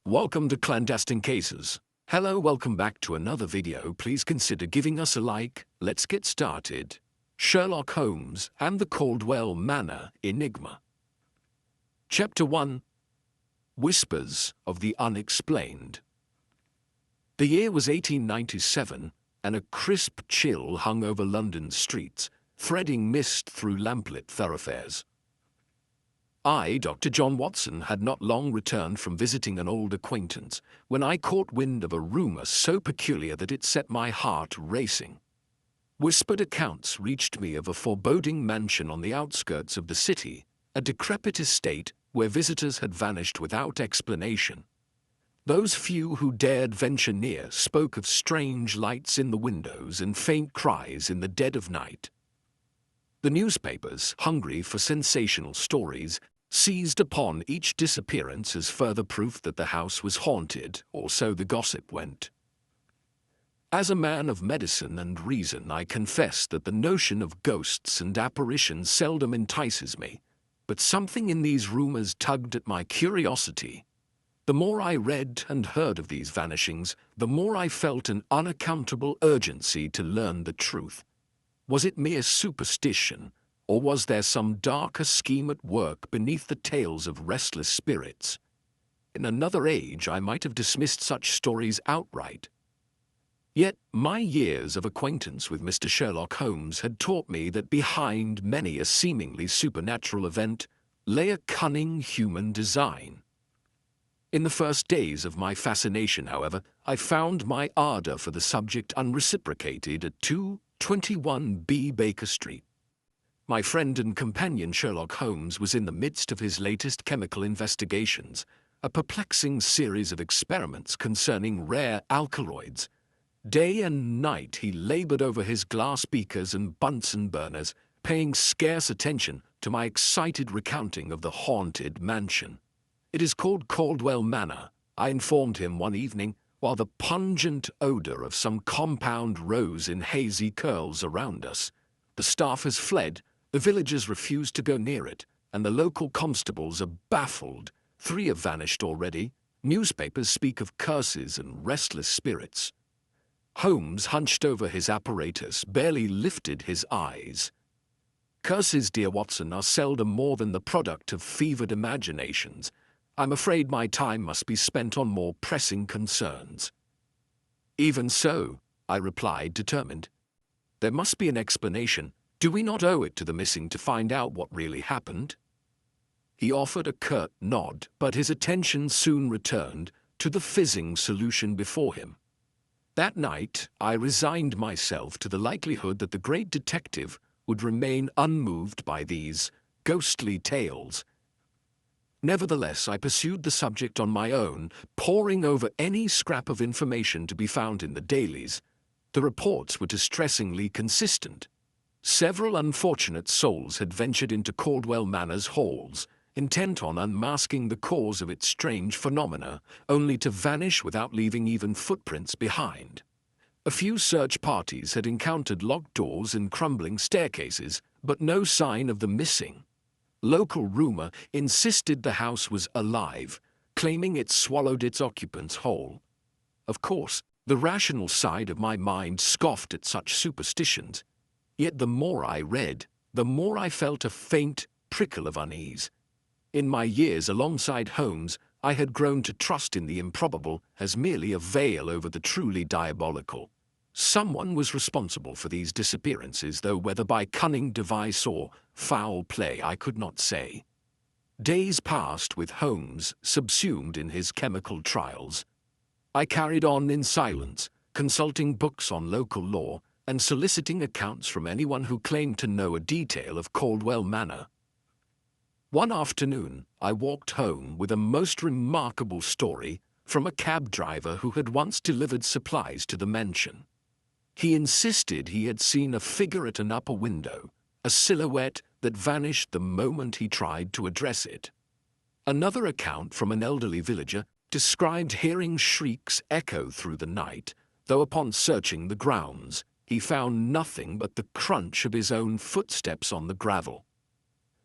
Welcome to Clandestine Cases. Hello, welcome back to another video. Please consider giving us a like. Let's get started. Sherlock Holmes and the Caldwell Manor Enigma. Chapter 1. Whispers of the Unexplained. The year was 1897, and a crisp chill hung over London's streets, threading mist through lamplit thoroughfares. I, Dr. John Watson, had not long returned from visiting an old acquaintance when I caught wind of a rumour so peculiar that it set my heart racing. Whispered accounts reached me of a foreboding mansion on the outskirts of the city, a decrepit estate where visitors had vanished without explanation. Those few who dared venture near spoke of strange lights in the windows and faint cries in the dead of night. The newspapers, hungry for sensational stories, seized upon each disappearance as further proof that the house was haunted, or so the gossip went. As a man of medicine and reason, I confess that the notion of ghosts and apparitions seldom entices me, but something in these rumors tugged at my curiosity. The more I read and heard of these vanishings, the more I felt an unaccountable urgency to learn the truth. Was it mere superstition, or was there some darker scheme at work beneath the tales of restless spirits? In another age, I might have dismissed such stories outright. Yet my years of acquaintance with Mr. Sherlock Holmes had taught me that behind many a seemingly supernatural event lay a cunning human design. In the first days of my fascination, however, I found my ardor for the subject unreciprocated at 221B Baker Street. My friend and companion Sherlock Holmes was in the midst of his latest chemical investigations, a perplexing series of experiments concerning rare alkaloids. Day and night he labored over his glass beakers and Bunsen burners, paying scarce attention to my excited recounting of the haunted mansion. "It is called Caldwell Manor," I informed him one evening, while the pungent odor of some compound rose in hazy curls around us. "The staff has fled, the villagers refuse to go near it, and the local constables are baffled. 3 have vanished already. Newspapers speak of curses and restless spirits." Holmes hunched over his apparatus, barely lifted his eyes. "Curses, dear Watson, are seldom more than the product of fevered imaginations. I'm afraid my time must be spent on more pressing concerns." "Even so," I replied, determined. "There must be an explanation. Do we not owe it to the missing to find out what really happened?" He offered a curt nod, but his attention soon returned to the fizzing solution before him. That night, I resigned myself to the likelihood that the great detective would remain unmoved by these ghostly tales. Nevertheless, I pursued the subject on my own, poring over any scrap of information to be found in the dailies. The reports were distressingly consistent. Several unfortunate souls had ventured into Caldwell Manor's halls, intent on unmasking the cause of its strange phenomena, only to vanish without leaving even footprints behind. A few search parties had encountered locked doors and crumbling staircases, but no sign of the missing. Local rumor insisted the house was alive, claiming it swallowed its occupants whole. Of course, the rational side of my mind scoffed at such superstitions. Yet the more I read, the more I felt a faint prickle of unease. In my years alongside Holmes, I had grown to trust in the improbable as merely a veil over the truly diabolical. Someone was responsible for these disappearances, though whether by cunning device or foul play I could not say. Days passed with Holmes subsumed in his chemical trials. I carried on in silence, consulting books on local law and soliciting accounts from anyone who claimed to know a detail of Caldwell Manor. One afternoon, I walked home with a most remarkable story from a cab driver who had once delivered supplies to the mansion. He insisted he had seen a figure at an upper window, a silhouette that vanished the moment he tried to address it. Another account from an elderly villager described hearing shrieks echo through the night, though upon searching the grounds, he found nothing but the crunch of his own footsteps on the gravel.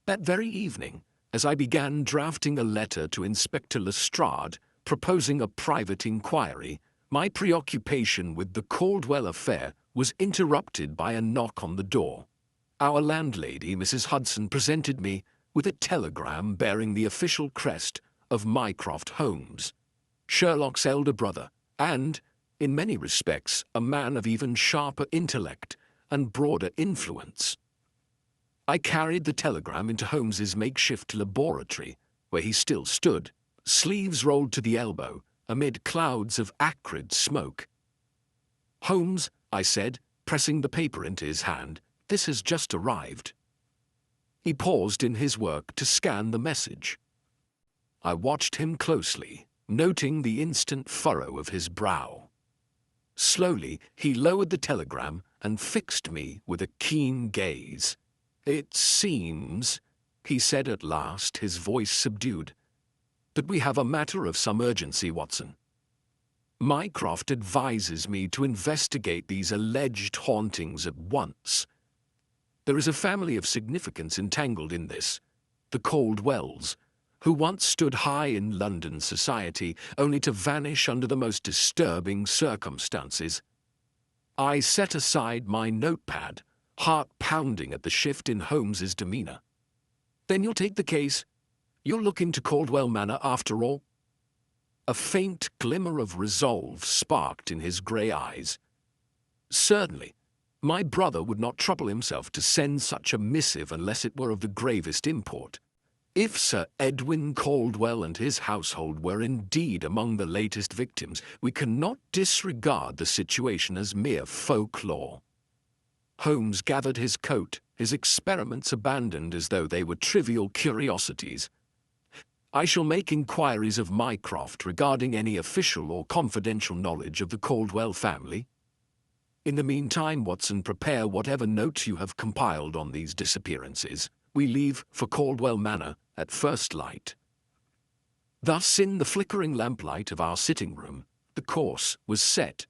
That very evening, as I began drafting a letter to Inspector Lestrade, proposing a private inquiry, my preoccupation with the Caldwell affair was interrupted by a knock on the door. Our landlady, Mrs. Hudson, presented me with a telegram bearing the official crest of Mycroft Holmes, Sherlock's elder brother, and, in many respects, a man of even sharper intellect and broader influence. I carried the telegram into Holmes's makeshift laboratory, where he still stood, sleeves rolled to the elbow, amid clouds of acrid smoke. "Holmes," I said, pressing the paper into his hand, "this has just arrived." He paused in his work to scan the message. I watched him closely, noting the instant furrow of his brow. Slowly, he lowered the telegram and fixed me with a keen gaze. "It seems," he said at last, his voice subdued, "that we have a matter of some urgency, Watson. Mycroft advises me to investigate these alleged hauntings at once. There is a family of significance entangled in this, the Caldwells, who once stood high in London society, only to vanish under the most disturbing circumstances." I set aside my notepad, heart pounding at the shift in Holmes's demeanor. "Then you'll take the case? You'll look into Caldwell Manor after all?" A faint glimmer of resolve sparked in his grey eyes. "Certainly. My brother would not trouble himself to send such a missive unless it were of the gravest import. If Sir Edwin Caldwell and his household were indeed among the latest victims, we cannot disregard the situation as mere folklore." Holmes gathered his coat, his experiments abandoned as though they were trivial curiosities. "I shall make inquiries of Mycroft regarding any official or confidential knowledge of the Caldwell family. In the meantime, Watson, prepare whatever notes you have compiled on these disappearances. We leave for Caldwell Manor at first light." Thus, in the flickering lamplight of our sitting room, the course was set.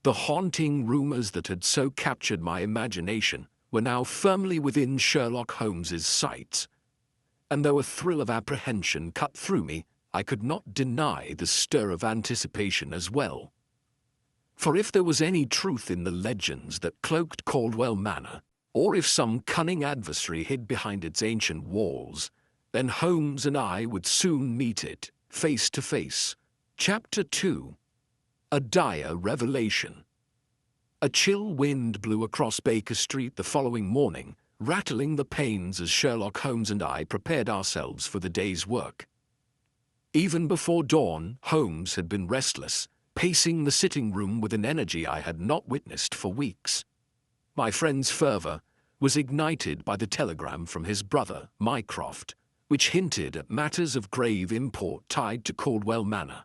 The haunting rumors that had so captured my imagination were now firmly within Sherlock Holmes's sights. And though a thrill of apprehension cut through me, I could not deny the stir of anticipation as well. For if there was any truth in the legends that cloaked Caldwell Manor, or if some cunning adversary hid behind its ancient walls, then Holmes and I would soon meet it, face to face. Chapter 2. A Dire Revelation. A chill wind blew across Baker Street the following morning, rattling the panes as Sherlock Holmes and I prepared ourselves for the day's work. Even before dawn, Holmes had been restless, pacing the sitting room with an energy I had not witnessed for weeks. My friend's fervour was ignited by the telegram from his brother, Mycroft, which hinted at matters of grave import tied to Caldwell Manor.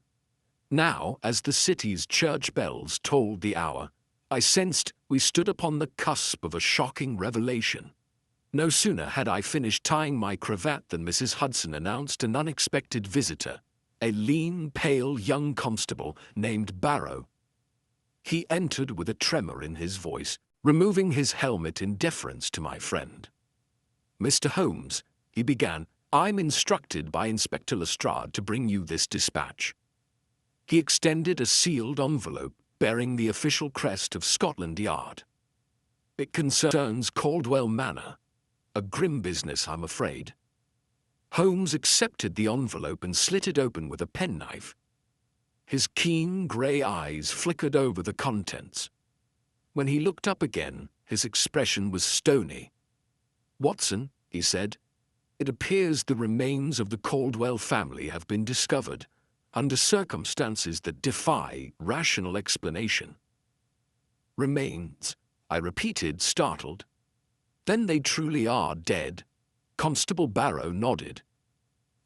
Now, as the city's church bells tolled the hour, I sensed we stood upon the cusp of a shocking revelation. No sooner had I finished tying my cravat than Mrs. Hudson announced an unexpected visitor, a lean, pale young constable named Barrow. He entered with a tremor in his voice, removing his helmet in deference to my friend. "Mr. Holmes," he began, "I'm instructed by Inspector Lestrade to bring you this dispatch." He extended a sealed envelope bearing the official crest of Scotland Yard. "It concerns Caldwell Manor. A grim business, I'm afraid." Holmes accepted the envelope and slit it open with a penknife. His keen grey eyes flickered over the contents. When he looked up again, his expression was stony. "Watson," he said, "it appears the remains of the Caldwell family have been discovered, under circumstances that defy rational explanation." "Remains," I repeated, startled. "Then they truly are dead?" Constable Barrow nodded.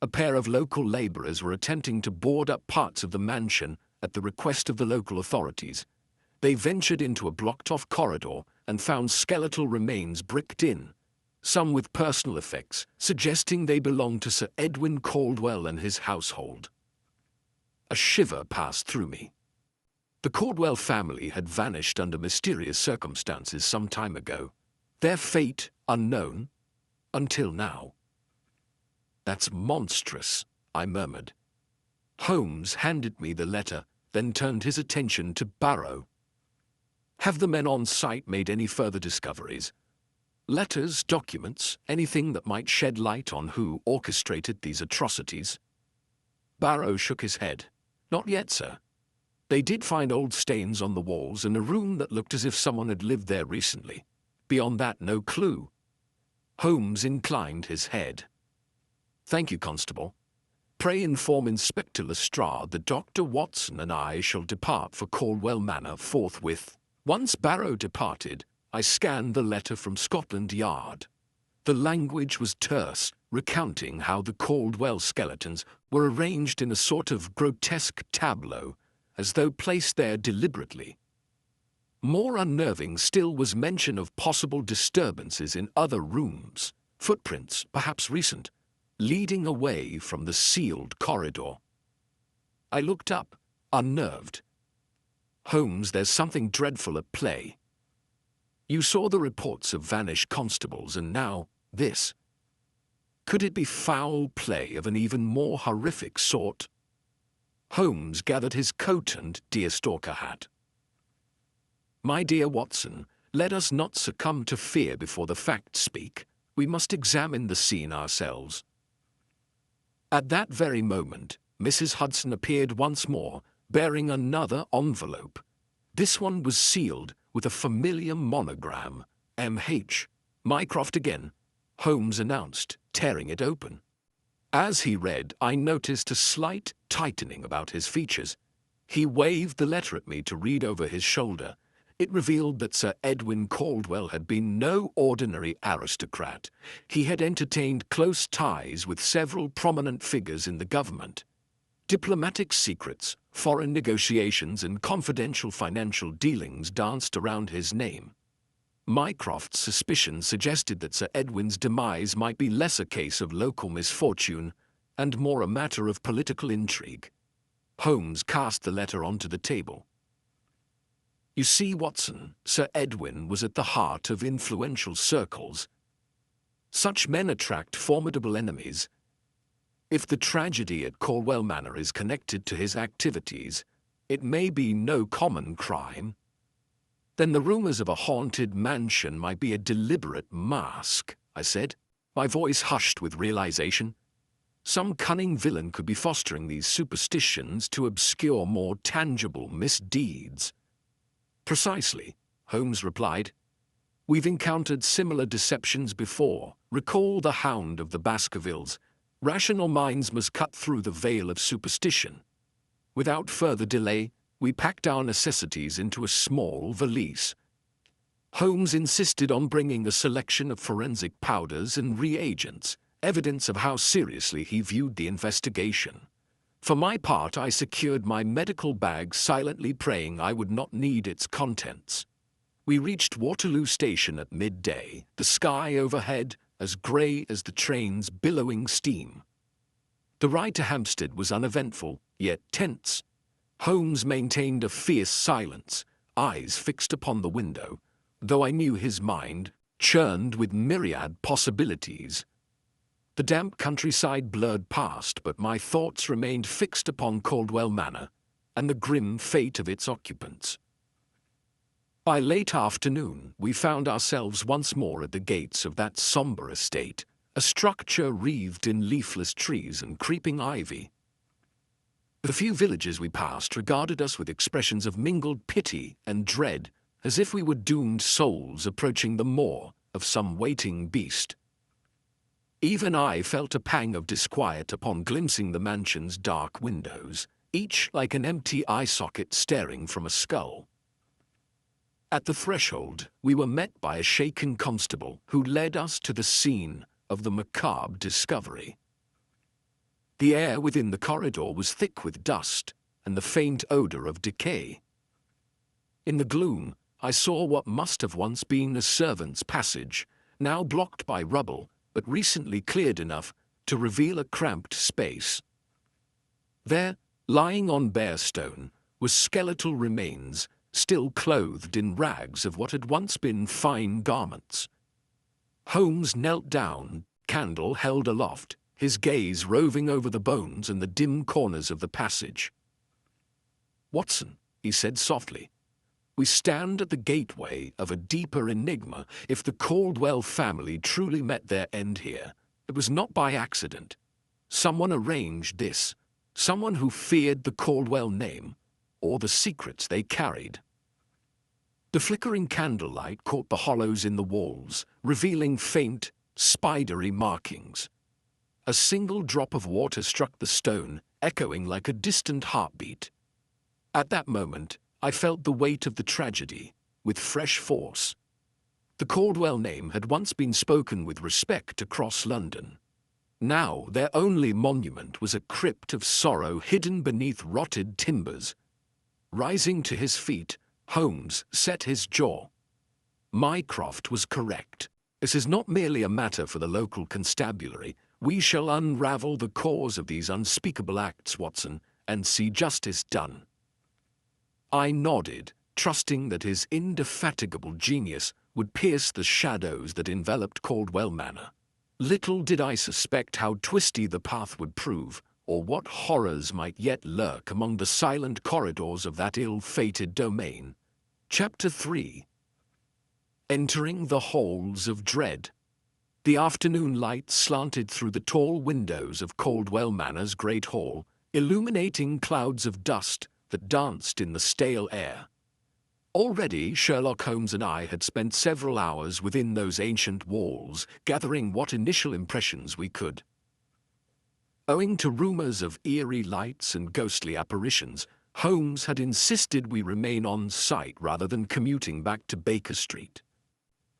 "A pair of local labourers were attempting to board up parts of the mansion at the request of the local authorities. They ventured into a blocked-off corridor and found skeletal remains bricked in, some with personal effects, suggesting they belonged to Sir Edwin Caldwell and his household." A shiver passed through me. The Caldwell family had vanished under mysterious circumstances some time ago, their fate unknown until now. "That's monstrous," I murmured. Holmes handed me the letter, then turned his attention to Barrow. Have the men on site made any further discoveries? Letters, documents, anything that might shed light on who orchestrated these atrocities? Barrow shook his head. Not yet, sir. They did find old stains on the walls and a room that looked as if someone had lived there recently. Beyond that, no clue. Holmes inclined his head. Thank you, Constable. Pray inform Inspector Lestrade that Dr. Watson and I shall depart for Caldwell Manor forthwith. Once Barrow departed, I scanned the letter from Scotland Yard. The language was terse, recounting how the Caldwell skeletons were arranged in a sort of grotesque tableau, as though placed there deliberately. More unnerving still was mention of possible disturbances in other rooms, footprints, perhaps recent, leading away from the sealed corridor. I looked up, unnerved. Holmes, there's something dreadful at play. You saw the reports of vanished constables, and now this. Could it be foul play of an even more horrific sort? Holmes gathered his coat and deerstalker hat. My dear Watson, let us not succumb to fear before the facts speak. We must examine the scene ourselves. At that very moment, Mrs. Hudson appeared once more, bearing another envelope. This one was sealed with a familiar monogram, M.H. Mycroft again, Holmes announced, tearing it open. As he read, I noticed a slight tightening about his features. He waved the letter at me to read over his shoulder. It revealed that Sir Edwin Caldwell had been no ordinary aristocrat. He had entertained close ties with several prominent figures in the government. Diplomatic secrets, foreign negotiations, and confidential financial dealings danced around his name. Mycroft's suspicions suggested that Sir Edwin's demise might be less a case of local misfortune and more a matter of political intrigue. Holmes cast the letter onto the table. You see, Watson, Sir Edwin was at the heart of influential circles. Such men attract formidable enemies. If the tragedy at Caldwell Manor is connected to his activities, it may be no common crime. Then the rumors of a haunted mansion might be a deliberate mask, I said, my voice hushed with realization. Some cunning villain could be fostering these superstitions to obscure more tangible misdeeds. Precisely, Holmes replied. We've encountered similar deceptions before. Recall the Hound of the Baskervilles. Rational minds must cut through the veil of superstition. Without further delay, we packed our necessities into a small valise. Holmes insisted on bringing a selection of forensic powders and reagents, evidence of how seriously he viewed the investigation. For my part, I secured my medical bag, silently praying I would not need its contents. We reached Waterloo Station at midday, the sky overhead as grey as the train's billowing steam. The ride to Hampstead was uneventful, yet tense. Holmes maintained a fierce silence, eyes fixed upon the window, though I knew his mind churned with myriad possibilities. The damp countryside blurred past, but my thoughts remained fixed upon Caldwell Manor and the grim fate of its occupants. By late afternoon, we found ourselves once more at the gates of that sombre estate, a structure wreathed in leafless trees and creeping ivy. The few villagers we passed regarded us with expressions of mingled pity and dread, as if we were doomed souls approaching the maw of some waiting beast. Even I felt a pang of disquiet upon glimpsing the mansion's dark windows, each like an empty eye socket staring from a skull. At the threshold, we were met by a shaken constable who led us to the scene of the macabre discovery. The air within the corridor was thick with dust and the faint odor of decay. In the gloom, I saw what must have once been a servant's passage, now blocked by rubble, but recently cleared enough to reveal a cramped space. There, lying on bare stone, were skeletal remains, still clothed in rags of what had once been fine garments. Holmes knelt down, candle held aloft, his gaze roving over the bones and the dim corners of the passage. "Watson," he said softly, "we stand at the gateway of a deeper enigma. If the Caldwell family truly met their end here, it was not by accident. Someone arranged this, someone who feared the Caldwell name, or the secrets they carried." The flickering candlelight caught the hollows in the walls, revealing faint, spidery markings. A single drop of water struck the stone, echoing like a distant heartbeat. At that moment, I felt the weight of the tragedy, with fresh force. The Caldwell name had once been spoken with respect across London. Now their only monument was a crypt of sorrow hidden beneath rotted timbers. Rising to his feet, Holmes set his jaw. "Mycroft was correct. This is not merely a matter for the local constabulary. We shall unravel the cause of these unspeakable acts, Watson, and see justice done." I nodded, trusting that his indefatigable genius would pierce the shadows that enveloped Caldwell Manor. Little did I suspect how twisty the path would prove, or what horrors might yet lurk among the silent corridors of that ill-fated domain. Chapter 3. Entering the Halls of Dread. The afternoon light slanted through the tall windows of Caldwell Manor's great hall, illuminating clouds of dust that danced in the stale air. Already Sherlock Holmes and I had spent several hours within those ancient walls, gathering what initial impressions we could. Owing to rumors of eerie lights and ghostly apparitions, Holmes had insisted we remain on site rather than commuting back to Baker Street.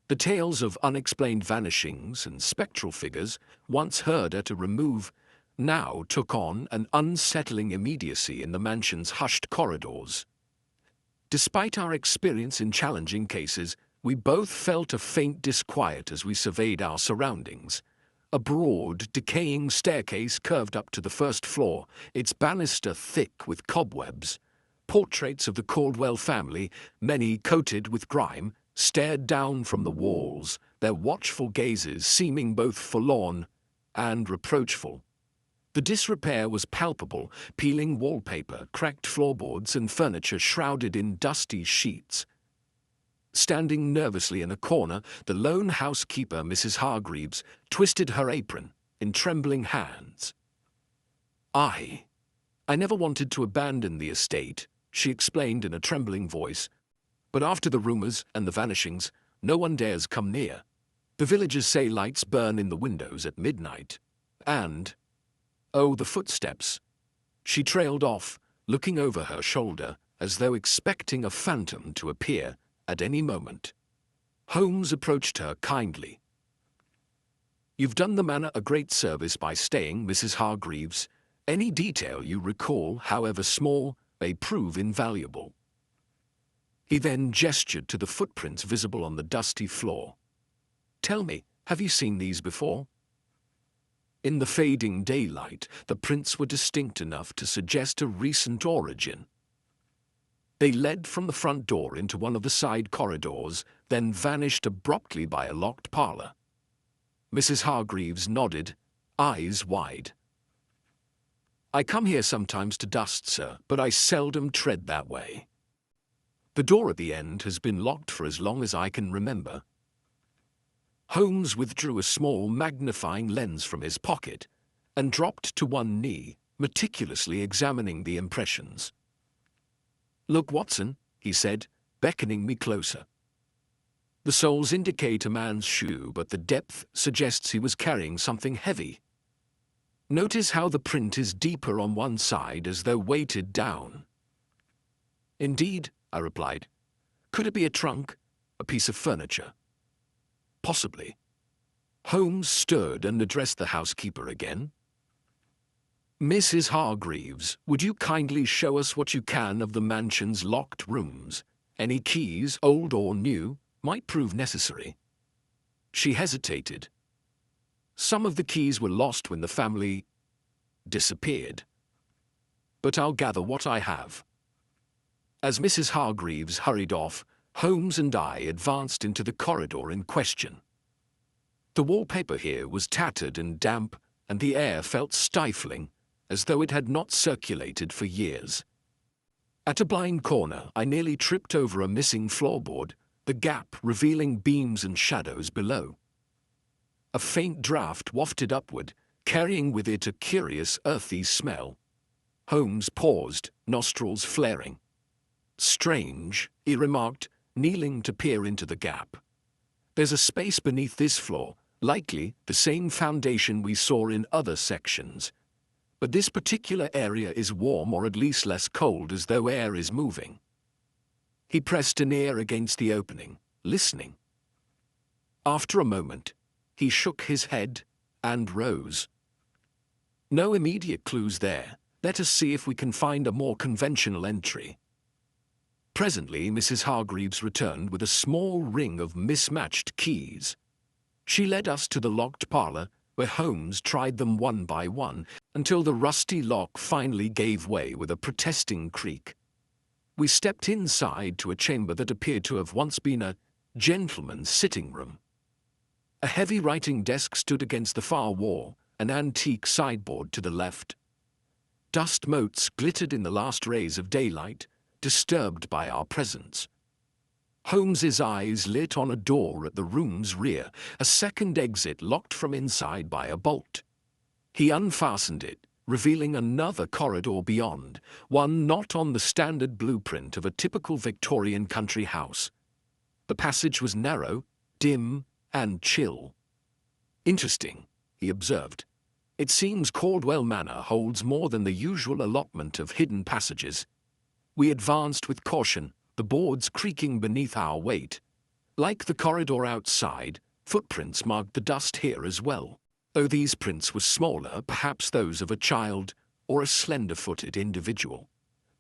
The tales of unexplained vanishings and spectral figures, once heard at a remove, now took on an unsettling immediacy in the mansion's hushed corridors. Despite our experience in challenging cases, we both felt a faint disquiet as we surveyed our surroundings. A broad, decaying staircase curved up to the first floor, its banister thick with cobwebs. Portraits of the Caldwell family, many coated with grime, stared down from the walls, their watchful gazes seeming both forlorn and reproachful. The disrepair was palpable, peeling wallpaper, cracked floorboards, and furniture shrouded in dusty sheets. Standing nervously in a corner, the lone housekeeper, Mrs. Hargreaves, twisted her apron in trembling hands. I never wanted to abandon the estate," she explained in a trembling voice. "But after the rumors and the vanishings, no one dares come near. The villagers say lights burn in the windows at midnight. And, oh, the footsteps." She trailed off, looking over her shoulder, as though expecting a phantom to appear at any moment. Holmes approached her kindly. "You've done the manor a great service by staying, Mrs. Hargreaves. Any detail you recall, however small, may prove invaluable." He then gestured to the footprints visible on the dusty floor. "Tell me, have you seen these before?" In the fading daylight, the prints were distinct enough to suggest a recent origin. They led from the front door into one of the side corridors, then vanished abruptly by a locked parlor. Mrs. Hargreaves nodded, eyes wide. "I come here sometimes to dust, sir, but I seldom tread that way. The door at the end has been locked for as long as I can remember." Holmes withdrew a small magnifying lens from his pocket and dropped to one knee, meticulously examining the impressions. "Look, Watson," he said, beckoning me closer. "The soles indicate a man's shoe, but the depth suggests he was carrying something heavy. Notice how the print is deeper on one side, as though weighted down." "Indeed," I replied. "Could it be a trunk, a piece of furniture?" "Possibly." Holmes stirred and addressed the housekeeper again. "Mrs. Hargreaves, would you kindly show us what you can of the mansion's locked rooms? Any keys, old or new, might prove necessary." She hesitated. "Some of the keys were lost when the family disappeared. But I'll gather what I have." As Mrs. Hargreaves hurried off, Holmes and I advanced into the corridor in question. The wallpaper here was tattered and damp, and the air felt stifling, as though it had not circulated for years. At a blind corner, I nearly tripped over a missing floorboard, the gap revealing beams and shadows below. A faint draught wafted upward, carrying with it a curious earthy smell. Holmes paused, nostrils flaring. "Strange," he remarked, kneeling to peer into the gap. "There's a space beneath this floor, likely the same foundation we saw in other sections. But this particular area is warm or at least less cold, as though air is moving." He pressed an ear against the opening, listening. After a moment, he shook his head and rose. "No immediate clues there. Let us see if we can find a more conventional entry." Presently, Mrs. Hargreaves returned with a small ring of mismatched keys. She led us to the locked parlor, where Holmes tried them one by one, until the rusty lock finally gave way with a protesting creak. We stepped inside to a chamber that appeared to have once been a gentleman's sitting room. A heavy writing desk stood against the far wall, an antique sideboard to the left. Dust motes glittered in the last rays of daylight, disturbed by our presence. Holmes's eyes lit on a door at the room's rear, a second exit locked from inside by a bolt. He unfastened it, revealing another corridor beyond, one not on the standard blueprint of a typical Victorian country house. The passage was narrow, dim, and chill. "Interesting," he observed. "It seems Caldwell Manor holds more than the usual allotment of hidden passages." We advanced with caution, the boards creaking beneath our weight. Like the corridor outside, footprints marked the dust here as well, though these prints were smaller, perhaps those of a child or a slender-footed individual.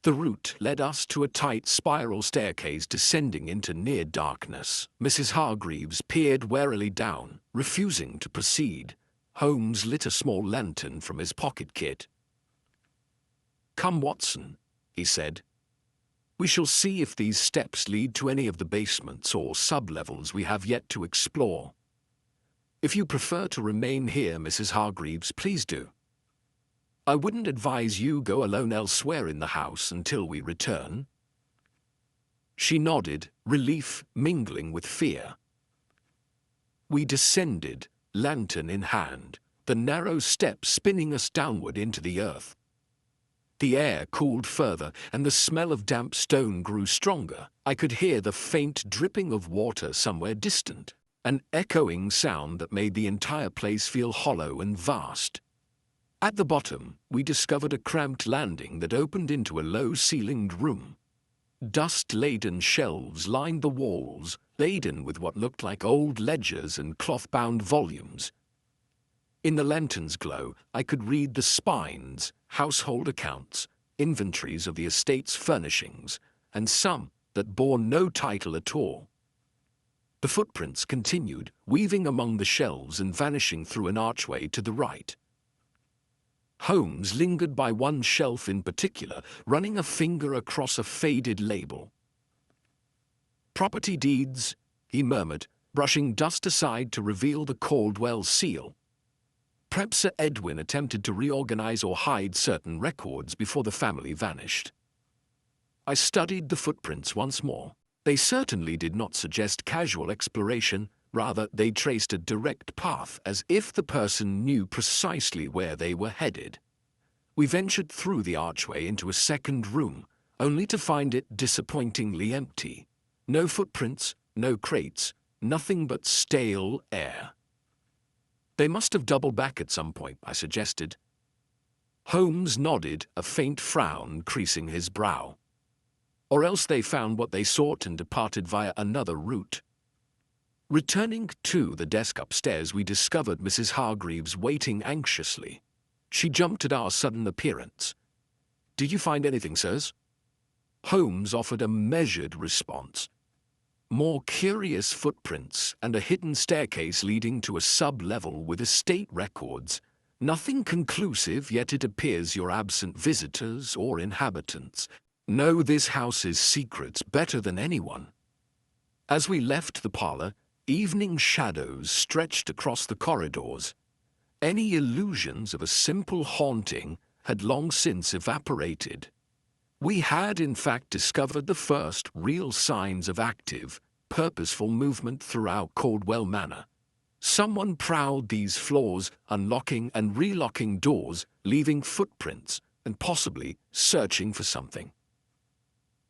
The route led us to a tight spiral staircase descending into near darkness. Mrs. Hargreaves peered warily down, refusing to proceed. Holmes lit a small lantern from his pocket kit. "Come, Watson," he said. "We shall see if these steps lead to any of the basements or sub-levels we have yet to explore. If you prefer to remain here, Mrs. Hargreaves, please do. I wouldn't advise you go alone elsewhere in the house until we return." She nodded, relief mingling with fear. We descended, lantern in hand, the narrow steps spinning us downward into the earth. The air cooled further, and the smell of damp stone grew stronger. I could hear the faint dripping of water somewhere distant, an echoing sound that made the entire place feel hollow and vast. At the bottom, we discovered a cramped landing that opened into a low-ceilinged room. Dust-laden shelves lined the walls, laden with what looked like old ledgers and cloth-bound volumes. In the lantern's glow, I could read the spines, household accounts, inventories of the estate's furnishings, and some that bore no title at all. The footprints continued, weaving among the shelves and vanishing through an archway to the right. Holmes lingered by one shelf in particular, running a finger across a faded label. "Property deeds," he murmured, brushing dust aside to reveal the Caldwell seal. Perhaps Sir Edwin attempted to reorganize or hide certain records before the family vanished. I studied the footprints once more. They certainly did not suggest casual exploration, rather they traced a direct path, as if the person knew precisely where they were headed. We ventured through the archway into a second room, only to find it disappointingly empty. No footprints, no crates, nothing but stale air. "They must have doubled back at some point," I suggested. Holmes nodded, a faint frown creasing his brow. "Or else they found what they sought and departed via another route." Returning to the desk upstairs, we discovered Mrs. Hargreaves waiting anxiously. She jumped at our sudden appearance. "Did you find anything, sirs?" Holmes offered a measured response. More curious footprints and a hidden staircase leading to a sub-level with estate records. Nothing conclusive, yet it appears your absent visitors or inhabitants know this house's secrets better than anyone. As we left the parlor, evening shadows stretched across the corridors. Any illusions of a simple haunting had long since evaporated. We had in fact discovered the first real signs of active, purposeful movement throughout Caldwell Manor. Someone prowled these floors, unlocking and relocking doors, leaving footprints, and possibly searching for something.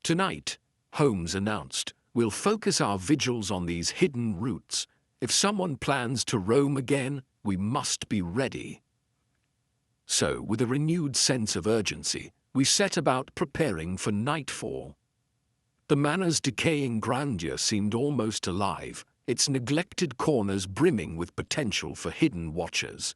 Tonight, Holmes announced, we'll focus our vigils on these hidden routes. If someone plans to roam again, we must be ready. So, with a renewed sense of urgency, we set about preparing for nightfall. The manor's decaying grandeur seemed almost alive, its neglected corners brimming with potential for hidden watchers.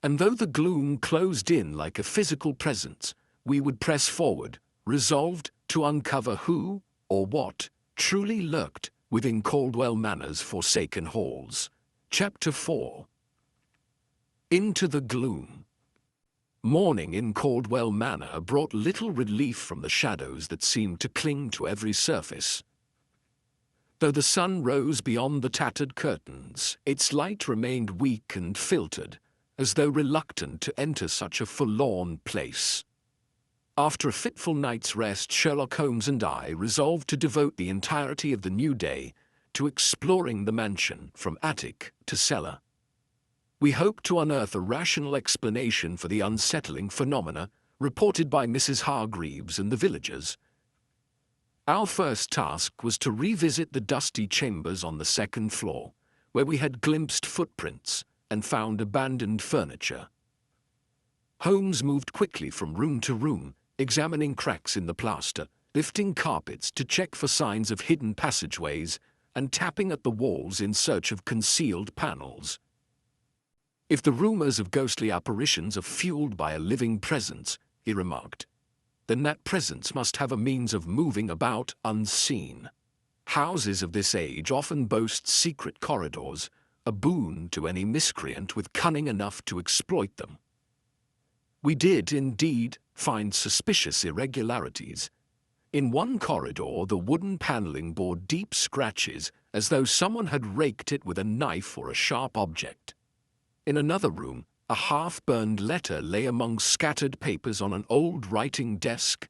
And though the gloom closed in like a physical presence, we would press forward, resolved to uncover who, or what, truly lurked within Caldwell Manor's forsaken halls. Chapter 4. Into the gloom. Morning in Caldwell Manor brought little relief from the shadows that seemed to cling to every surface. Though the sun rose beyond the tattered curtains, its light remained weak and filtered, as though reluctant to enter such a forlorn place. After a fitful night's rest, Sherlock Holmes and I resolved to devote the entirety of the new day to exploring the mansion from attic to cellar. We hoped to unearth a rational explanation for the unsettling phenomena reported by Mrs. Hargreaves and the villagers. Our first task was to revisit the dusty chambers on the second floor, where we had glimpsed footprints and found abandoned furniture. Holmes moved quickly from room to room, examining cracks in the plaster, lifting carpets to check for signs of hidden passageways, and tapping at the walls in search of concealed panels. If the rumors of ghostly apparitions are fueled by a living presence, he remarked, then that presence must have a means of moving about unseen. Houses of this age often boast secret corridors, a boon to any miscreant with cunning enough to exploit them. We did, indeed, find suspicious irregularities. In one corridor, the wooden paneling bore deep scratches, as though someone had raked it with a knife or a sharp object. In another room, a half-burned letter lay among scattered papers on an old writing desk.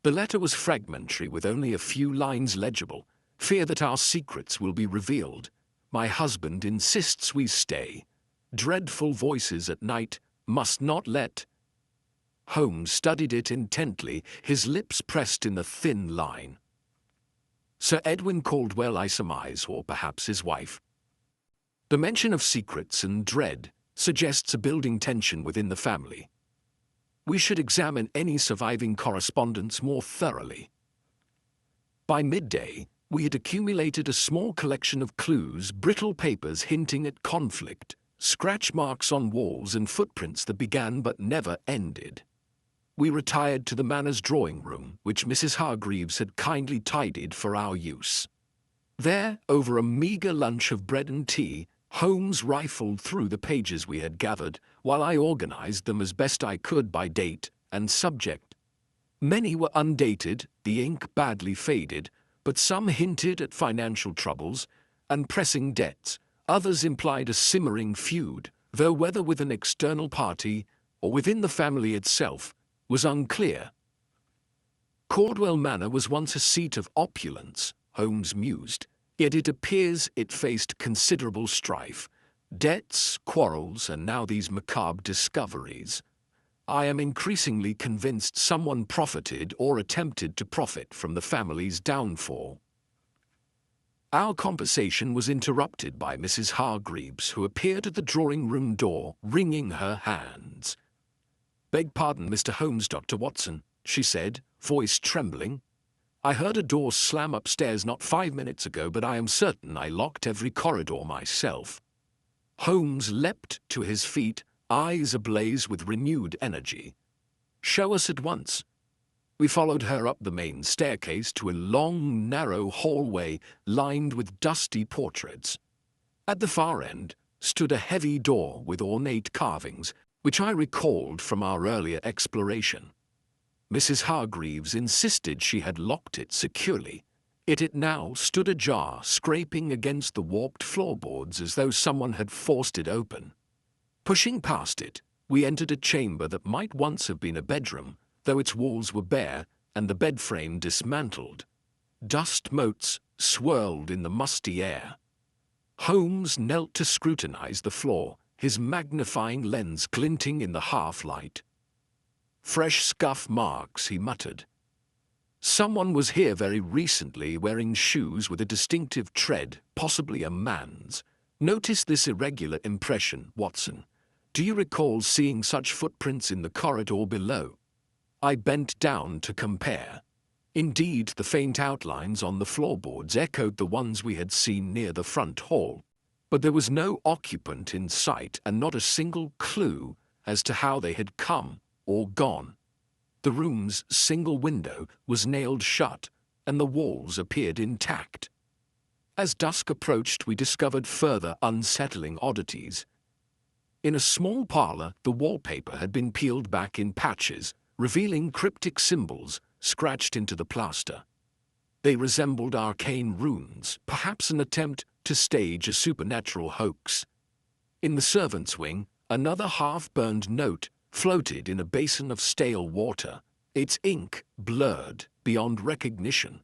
The letter was fragmentary, with only a few lines legible. Fear that our secrets will be revealed. My husband insists we stay. Dreadful voices at night must not let. Holmes studied it intently, his lips pressed in a thin line. Sir Edwin Caldwell, I surmise, or perhaps his wife. The mention of secrets and dread suggests a building tension within the family. We should examine any surviving correspondence more thoroughly. By midday, we had accumulated a small collection of clues, brittle papers hinting at conflict, scratch marks on walls and footprints that began but never ended. We retired to the manor's drawing room, which Mrs. Hargreaves had kindly tidied for our use. There, over a meagre lunch of bread and tea, Holmes rifled through the pages we had gathered, while I organized them as best I could by date and subject. Many were undated, the ink badly faded, but some hinted at financial troubles and pressing debts. Others implied a simmering feud, though whether with an external party or within the family itself was unclear. Caldwell Manor was once a seat of opulence, Holmes mused, yet it appears it faced considerable strife, debts, quarrels, and now these macabre discoveries. I am increasingly convinced someone profited or attempted to profit from the family's downfall. Our conversation was interrupted by Mrs. Hargreaves, who appeared at the drawing-room door, wringing her hands. "Beg pardon, Mr. Holmes, Dr. Watson," she said, voice trembling. "I heard a door slam upstairs not 5 minutes ago, but I am certain I locked every corridor myself." Holmes leapt to his feet, eyes ablaze with renewed energy. "Show us at once." We followed her up the main staircase to a long, narrow hallway lined with dusty portraits. At the far end stood a heavy door with ornate carvings, which I recalled from our earlier exploration. Mrs. Hargreaves insisted she had locked it securely, yet it now stood ajar, scraping against the warped floorboards as though someone had forced it open. Pushing past it, we entered a chamber that might once have been a bedroom, though its walls were bare and the bed frame dismantled. Dust motes swirled in the musty air. Holmes knelt to scrutinize the floor, his magnifying lens glinting in the half-light. "Fresh scuff marks," he muttered. "Someone was here very recently wearing shoes with a distinctive tread, possibly a man's. Notice this irregular impression, Watson. Do you recall seeing such footprints in the corridor below?" I bent down to compare. Indeed, the faint outlines on the floorboards echoed the ones we had seen near the front hall. But there was no occupant in sight and not a single clue as to how they had come or gone. The room's single window was nailed shut, and the walls appeared intact. As dusk approached, we discovered further unsettling oddities. In a small parlor, the wallpaper had been peeled back in patches, revealing cryptic symbols scratched into the plaster. They resembled arcane runes, perhaps an attempt to stage a supernatural hoax. In the servants' wing, another half-burned note floated in a basin of stale water, its ink blurred beyond recognition.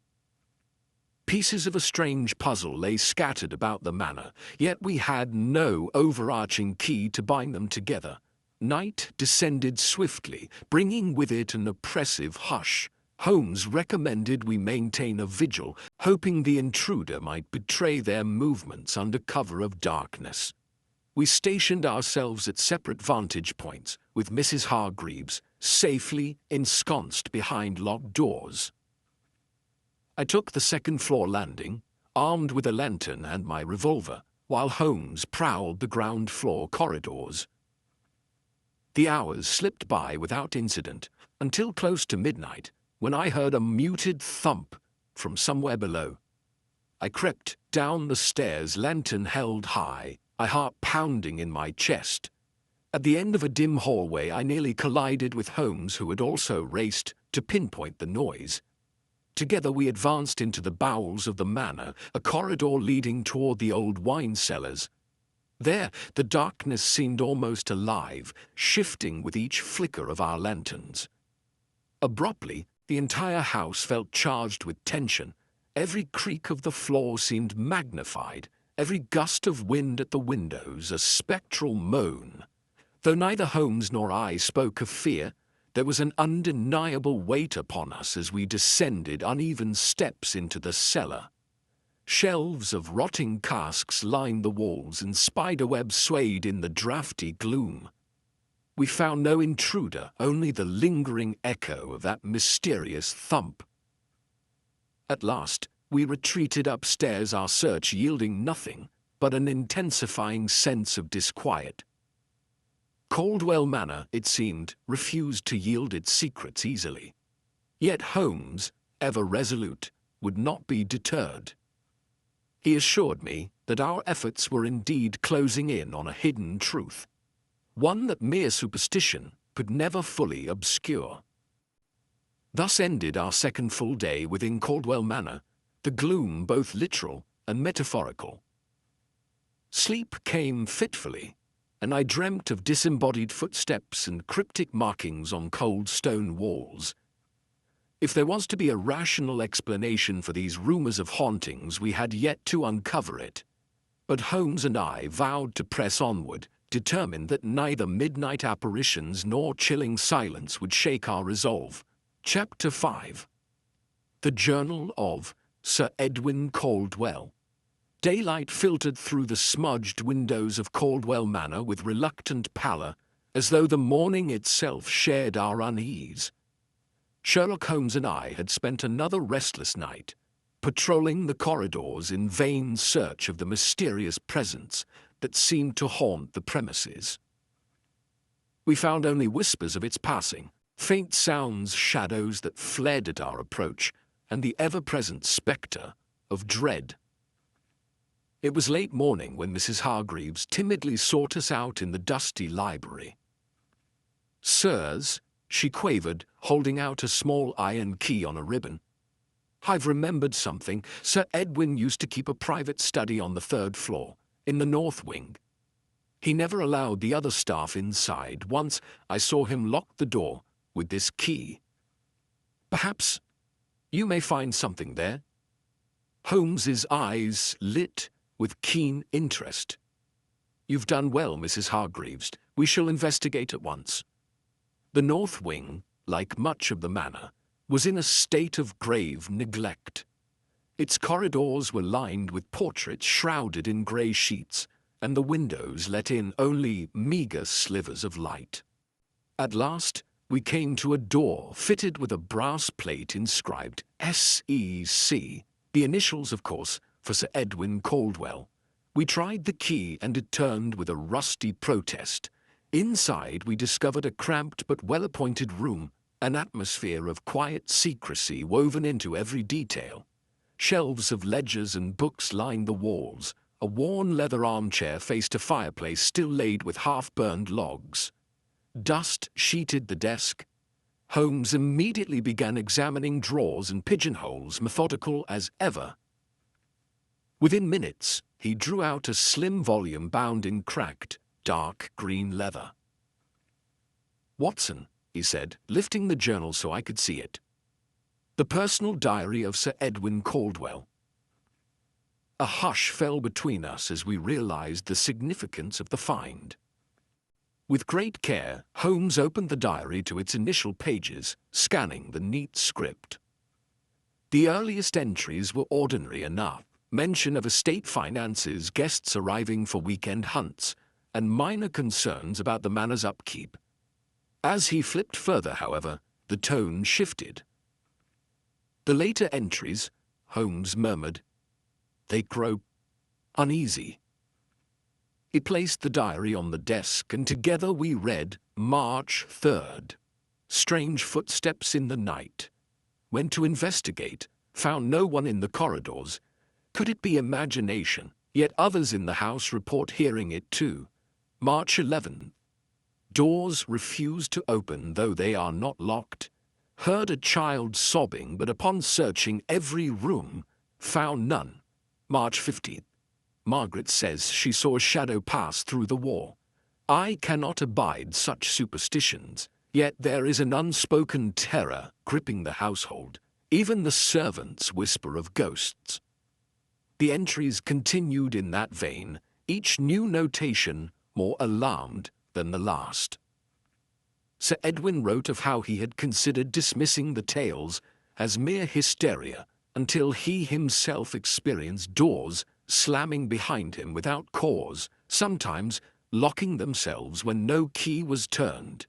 Pieces of a strange puzzle lay scattered about the manor, yet we had no overarching key to bind them together. Night descended swiftly, bringing with it an oppressive hush. Holmes recommended we maintain a vigil, hoping the intruder might betray their movements under cover of darkness. We stationed ourselves at separate vantage points, with Mrs. Hargreaves safely ensconced behind locked doors. I took the second-floor landing, armed with a lantern and my revolver, while Holmes prowled the ground-floor corridors. The hours slipped by without incident, until close to midnight, when I heard a muted thump from somewhere below. I crept down the stairs, lantern held high, my heart pounding in my chest. At the end of a dim hallway, I nearly collided with Holmes, who had also raced to pinpoint the noise. Together we advanced into the bowels of the manor, a corridor leading toward the old wine cellars. There, the darkness seemed almost alive, shifting with each flicker of our lanterns. Abruptly, the entire house felt charged with tension. Every creak of the floor seemed magnified, every gust of wind at the windows a spectral moan. Though neither Holmes nor I spoke of fear, there was an undeniable weight upon us as we descended uneven steps into the cellar. Shelves of rotting casks lined the walls and spiderwebs swayed in the drafty gloom. We found no intruder, only the lingering echo of that mysterious thump. At last, we retreated upstairs, our search yielding nothing but an intensifying sense of disquiet. Caldwell Manor, it seemed, refused to yield its secrets easily. Yet Holmes, ever resolute, would not be deterred. He assured me that our efforts were indeed closing in on a hidden truth, one that mere superstition could never fully obscure. Thus ended our second full day within Caldwell Manor, the gloom both literal and metaphorical. Sleep came fitfully, and I dreamt of disembodied footsteps and cryptic markings on cold stone walls. If there was to be a rational explanation for these rumors of hauntings, we had yet to uncover it. But Holmes and I vowed to press onward, determined that neither midnight apparitions nor chilling silence would shake our resolve. Chapter 5. The Journal of Sir Edwin Caldwell. Daylight filtered through the smudged windows of Caldwell Manor with reluctant pallor, as though the morning itself shared our unease. Sherlock Holmes and I had spent another restless night, patrolling the corridors in vain search of the mysterious presence that seemed to haunt the premises. We found only whispers of its passing, faint sounds, shadows that fled at our approach, and the ever-present spectre of dread. It was late morning when Mrs. Hargreaves timidly sought us out in the dusty library. "Sirs," she quavered, holding out a small iron key on a ribbon. "I've remembered something. Sir Edwin used to keep a private study on the third floor, in the north wing. He never allowed the other staff inside. Once I saw him lock the door with this key. Perhaps you may find something there. Holmes's eyes lit with keen interest. You've done well, Mrs. Hargreaves. We shall investigate at once. The north wing, like much of the manor, was in a state of grave neglect. Its corridors were lined with portraits shrouded in grey sheets, and the windows let in only meagre slivers of light. At last, we came to a door fitted with a brass plate inscribed SEC, the initials, of course, for Sir Edwin Caldwell. We tried the key and it turned with a rusty protest. Inside, we discovered a cramped but well-appointed room, an atmosphere of quiet secrecy woven into every detail. Shelves of ledgers and books lined the walls. A worn leather armchair faced a fireplace still laid with half-burned logs. Dust sheeted the desk. Holmes immediately began examining drawers and pigeonholes, methodical as ever. Within minutes, he drew out a slim volume bound in cracked, dark green leather. "Watson," he said, lifting the journal so I could see it. "The personal diary of Sir Edwin Caldwell." A hush fell between us as we realized the significance of the find. With great care, Holmes opened the diary to its initial pages, scanning the neat script. The earliest entries were ordinary enough. Mention of estate finances, guests arriving for weekend hunts, and minor concerns about the manor's upkeep. As he flipped further, however, the tone shifted. "The later entries," Holmes murmured, "they grow uneasy." He placed the diary on the desk, and together we read March 3rd. Strange footsteps in the night. Went to investigate, found no one in the corridors. Could it be imagination? Yet others in the house report hearing it too. March 11th. Doors refuse to open though they are not locked. Heard a child sobbing, but upon searching every room, found none. March 15th. Margaret says she saw a shadow pass through the wall. I cannot abide such superstitions, yet there is an unspoken terror gripping the household. Even the servants whisper of ghosts. The entries continued in that vein, each new notation more alarmed than the last. Sir Edwin wrote of how he had considered dismissing the tales as mere hysteria until he himself experienced doors slamming behind him without cause, sometimes locking themselves when no key was turned.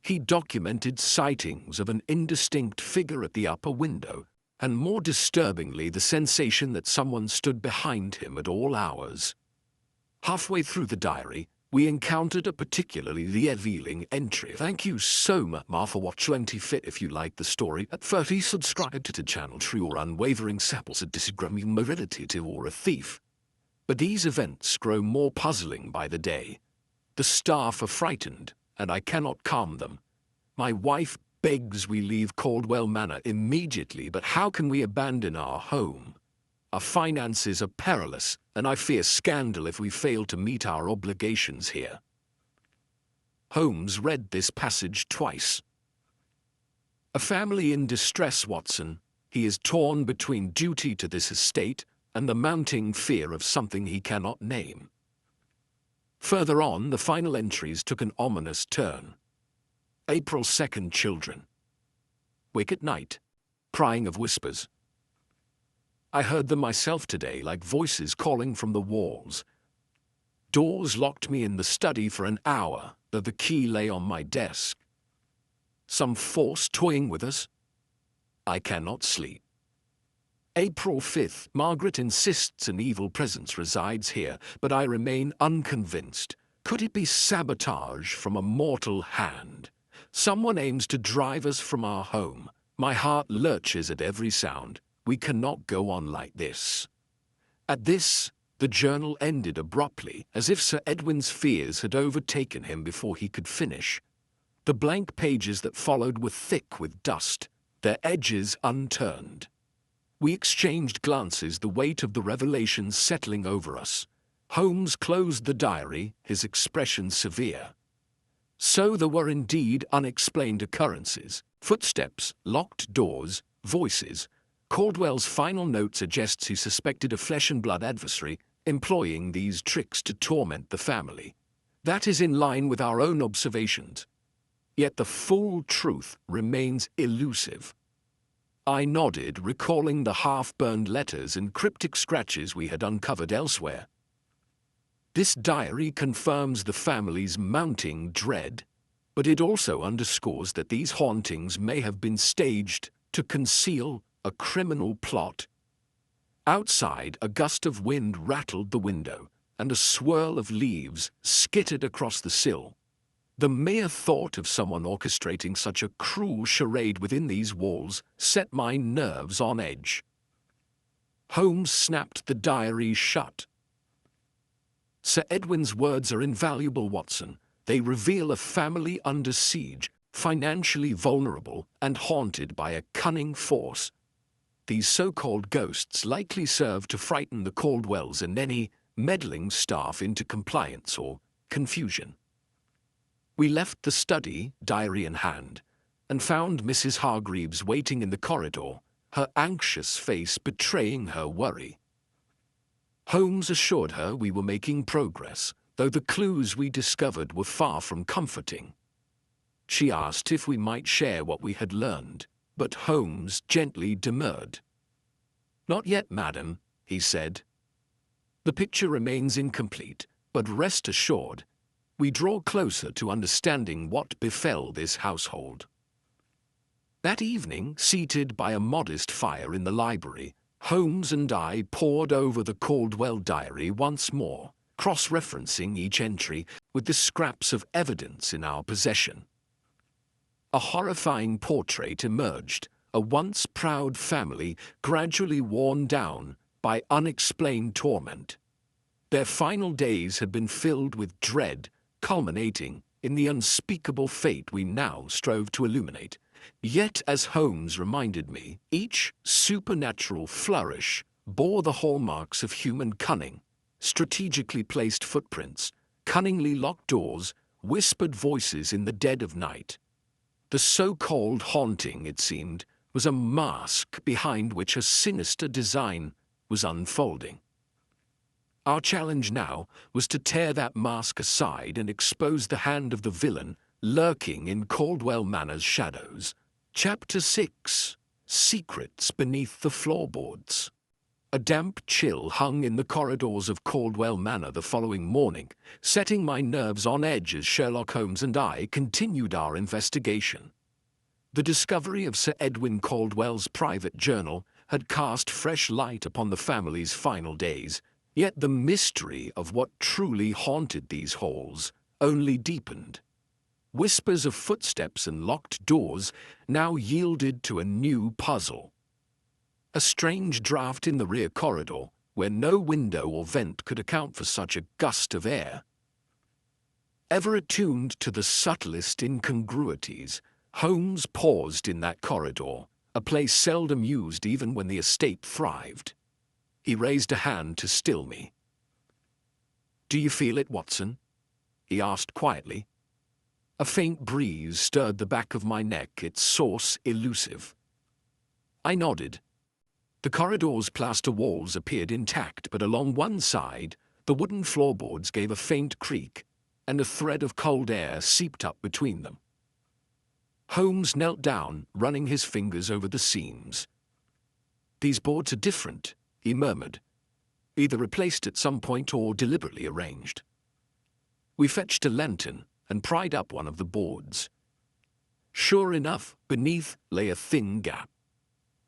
He documented sightings of an indistinct figure at the upper window, and more disturbingly the sensation that someone stood behind him at all hours. Halfway through the diary, we encountered a particularly revealing entry. "Thank you so much, Ma, for watching 25. If you like the story, at 30, subscribe to the channel for your unwavering support at disagreeing morality to or a thief." But these events grow more puzzling by the day. The staff are frightened, and I cannot calm them. My wife begs we leave Caldwell Manor immediately, but how can we abandon our home? Our finances are perilous, and I fear scandal if we fail to meet our obligations here. Holmes read this passage twice. "A family in distress, Watson. He is torn between duty to this estate and the mounting fear of something he cannot name." Further on, the final entries took an ominous turn. April 2nd, children. Wake at night, crying of whispers. I heard them myself today, like voices calling from the walls. Doors locked me in the study for an hour, though the key lay on my desk. Some force toying with us? I cannot sleep. April 5th, Margaret insists an evil presence resides here, but I remain unconvinced. Could it be sabotage from a mortal hand? Someone aims to drive us from our home. My heart lurches at every sound. We cannot go on like this. At this, the journal ended abruptly, as if Sir Edwin's fears had overtaken him before he could finish. The blank pages that followed were thick with dust, their edges unturned. We exchanged glances, the weight of the revelations settling over us. Holmes closed the diary, his expression severe. So there were indeed unexplained occurrences, footsteps, locked doors, voices. Caldwell's final note suggests he suspected a flesh-and-blood adversary employing these tricks to torment the family. That is in line with our own observations. Yet the full truth remains elusive. I nodded, recalling the half-burned letters and cryptic scratches we had uncovered elsewhere. This diary confirms the family's mounting dread, but it also underscores that these hauntings may have been staged to conceal a criminal plot. Outside, a gust of wind rattled the window, and a swirl of leaves skittered across the sill. The mere thought of someone orchestrating such a cruel charade within these walls set my nerves on edge. Holmes snapped the diary shut. Sir Edwin's words are invaluable, Watson. They reveal a family under siege, financially vulnerable and haunted by a cunning force. These so-called ghosts likely serve to frighten the Caldwells and any meddling staff into compliance or confusion. We left the study, diary in hand, and found Mrs. Hargreaves waiting in the corridor, her anxious face betraying her worry. Holmes assured her we were making progress, though the clues we discovered were far from comforting. She asked if we might share what we had learned, but Holmes gently demurred. "Not yet, madam," he said. "The picture remains incomplete, but rest assured, we draw closer to understanding what befell this household." That evening, seated by a modest fire in the library, Holmes and I pored over the Caldwell diary once more, cross-referencing each entry with the scraps of evidence in our possession. A horrifying portrait emerged, a once proud family gradually worn down by unexplained torment. Their final days had been filled with dread, culminating in the unspeakable fate we now strove to illuminate. Yet, as Holmes reminded me, each supernatural flourish bore the hallmarks of human cunning: strategically placed footprints, cunningly locked doors, whispered voices in the dead of night. The so-called haunting, it seemed, was a mask behind which a sinister design was unfolding. Our challenge now was to tear that mask aside and expose the hand of the villain lurking in Caldwell Manor's shadows. Chapter 6: Secrets Beneath the Floorboards. A damp chill hung in the corridors of Caldwell Manor the following morning, setting my nerves on edge as Sherlock Holmes and I continued our investigation. The discovery of Sir Edwin Caldwell's private journal had cast fresh light upon the family's final days, yet the mystery of what truly haunted these halls only deepened. Whispers of footsteps and locked doors now yielded to a new puzzle. A strange draught in the rear corridor, where no window or vent could account for such a gust of air. Ever attuned to the subtlest incongruities, Holmes paused in that corridor, a place seldom used even when the estate thrived. He raised a hand to still me. "Do you feel it, Watson?" he asked quietly. A faint breeze stirred the back of my neck, its source elusive. I nodded. The corridor's plaster walls appeared intact, but along one side, the wooden floorboards gave a faint creak, and a thread of cold air seeped up between them. Holmes knelt down, running his fingers over the seams. "These boards are different," he murmured, "either replaced at some point or deliberately arranged." We fetched a lantern and pried up one of the boards. Sure enough, beneath lay a thin gap.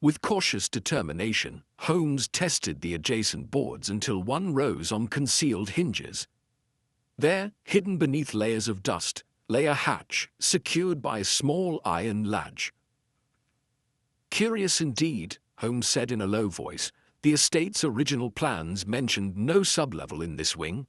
With cautious determination, Holmes tested the adjacent boards until one rose on concealed hinges. There, hidden beneath layers of dust, lay a hatch secured by a small iron latch. "Curious indeed," Holmes said in a low voice. "The estate's original plans mentioned no sublevel in this wing."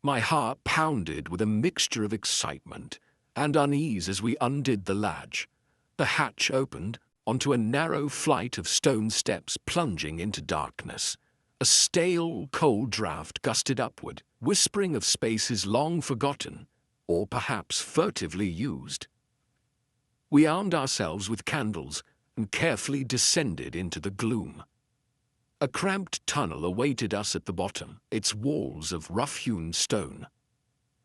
My heart pounded with a mixture of excitement and unease as we undid the latch. The hatch opened onto a narrow flight of stone steps plunging into darkness. A stale, cold draught gusted upward, whispering of spaces long forgotten, or perhaps furtively used. We armed ourselves with candles and carefully descended into the gloom. A cramped tunnel awaited us at the bottom, its walls of rough-hewn stone.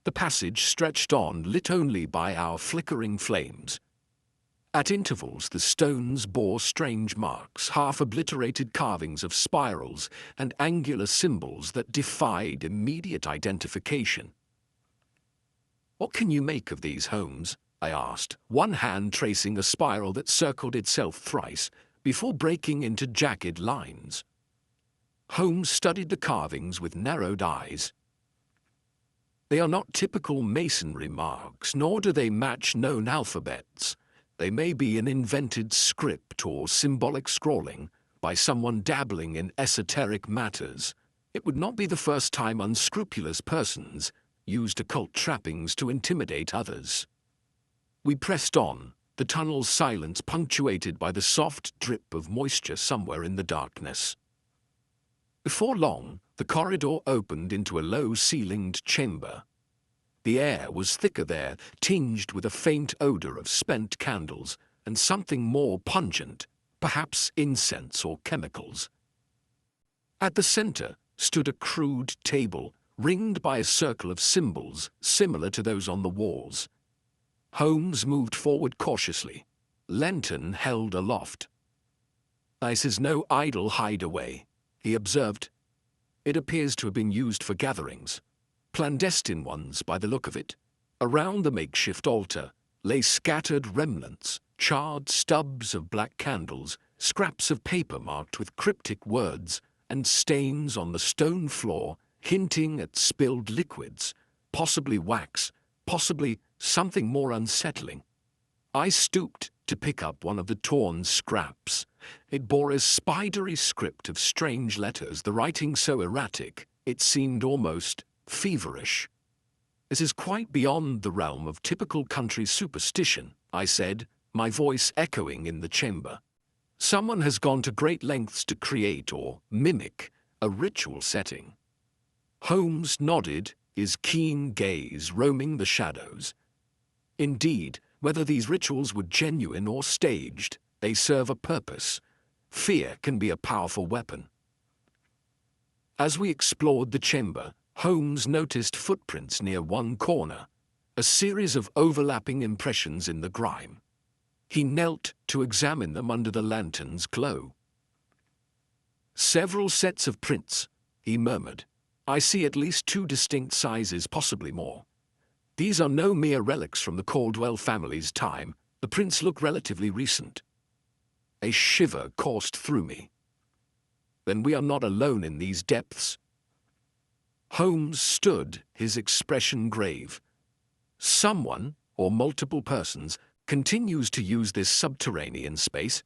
The passage stretched on, lit only by our flickering flames. At intervals, the stones bore strange marks, half-obliterated carvings of spirals and angular symbols that defied immediate identification. "What can you make of these, Holmes?" I asked, one hand tracing a spiral that circled itself thrice before breaking into jagged lines. Holmes studied the carvings with narrowed eyes. "They are not typical masonry marks, nor do they match known alphabets. They may be an invented script or symbolic scrawling by someone dabbling in esoteric matters. It would not be the first time unscrupulous persons used occult trappings to intimidate others." We pressed on, the tunnel's silence punctuated by the soft drip of moisture somewhere in the darkness. Before long, the corridor opened into a low-ceilinged chamber. The air was thicker there, tinged with a faint odor of spent candles and something more pungent, perhaps incense or chemicals. At the center stood a crude table, ringed by a circle of symbols similar to those on the walls. Holmes moved forward cautiously, lantern held aloft. "This is no idle hideaway," he observed. "It appears to have been used for gatherings. Clandestine ones, by the look of it." Around the makeshift altar lay scattered remnants, charred stubs of black candles, scraps of paper marked with cryptic words, and stains on the stone floor hinting at spilled liquids, possibly wax, possibly something more unsettling. I stooped to pick up one of the torn scraps. It bore a spidery script of strange letters, the writing so erratic it seemed almost feverish. "This is quite beyond the realm of typical country superstition," I said, my voice echoing in the chamber. "Someone has gone to great lengths to create or mimic a ritual setting." Holmes nodded, his keen gaze roaming the shadows. "Indeed, whether these rituals were genuine or staged, they serve a purpose. Fear can be a powerful weapon." As we explored the chamber, Holmes noticed footprints near one corner, a series of overlapping impressions in the grime. He knelt to examine them under the lantern's glow. "Several sets of prints," he murmured. "I see at least 2 distinct sizes, possibly more. These are no mere relics from the Caldwell family's time. The prints look relatively recent." A shiver coursed through me. "Then we are not alone in these depths." Holmes stood, his expression grave. "Someone, or multiple persons, continues to use this subterranean space.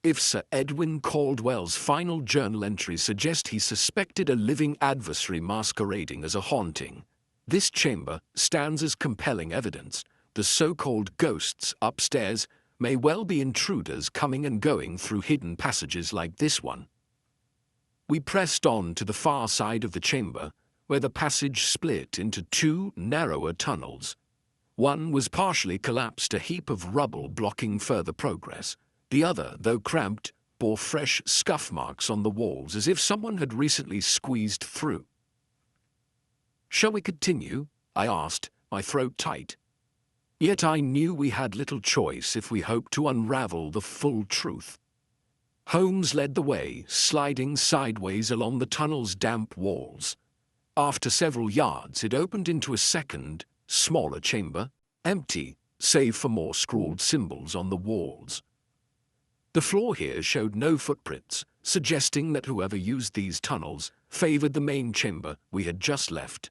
If Sir Edwin Caldwell's final journal entries suggest he suspected a living adversary masquerading as a haunting, this chamber stands as compelling evidence. The so-called ghosts upstairs may well be intruders coming and going through hidden passages like this one." We pressed on to the far side of the chamber, where the passage split into 2 narrower tunnels. One was partially collapsed, a heap of rubble blocking further progress. The other, though cramped, bore fresh scuff marks on the walls, as if someone had recently squeezed through. "Shall we continue?" I asked, my throat tight. Yet I knew we had little choice if we hoped to unravel the full truth. Holmes led the way, sliding sideways along the tunnel's damp walls. After several yards, it opened into a second, smaller chamber, empty, save for more scrawled symbols on the walls. The floor here showed no footprints, suggesting that whoever used these tunnels favored the main chamber we had just left.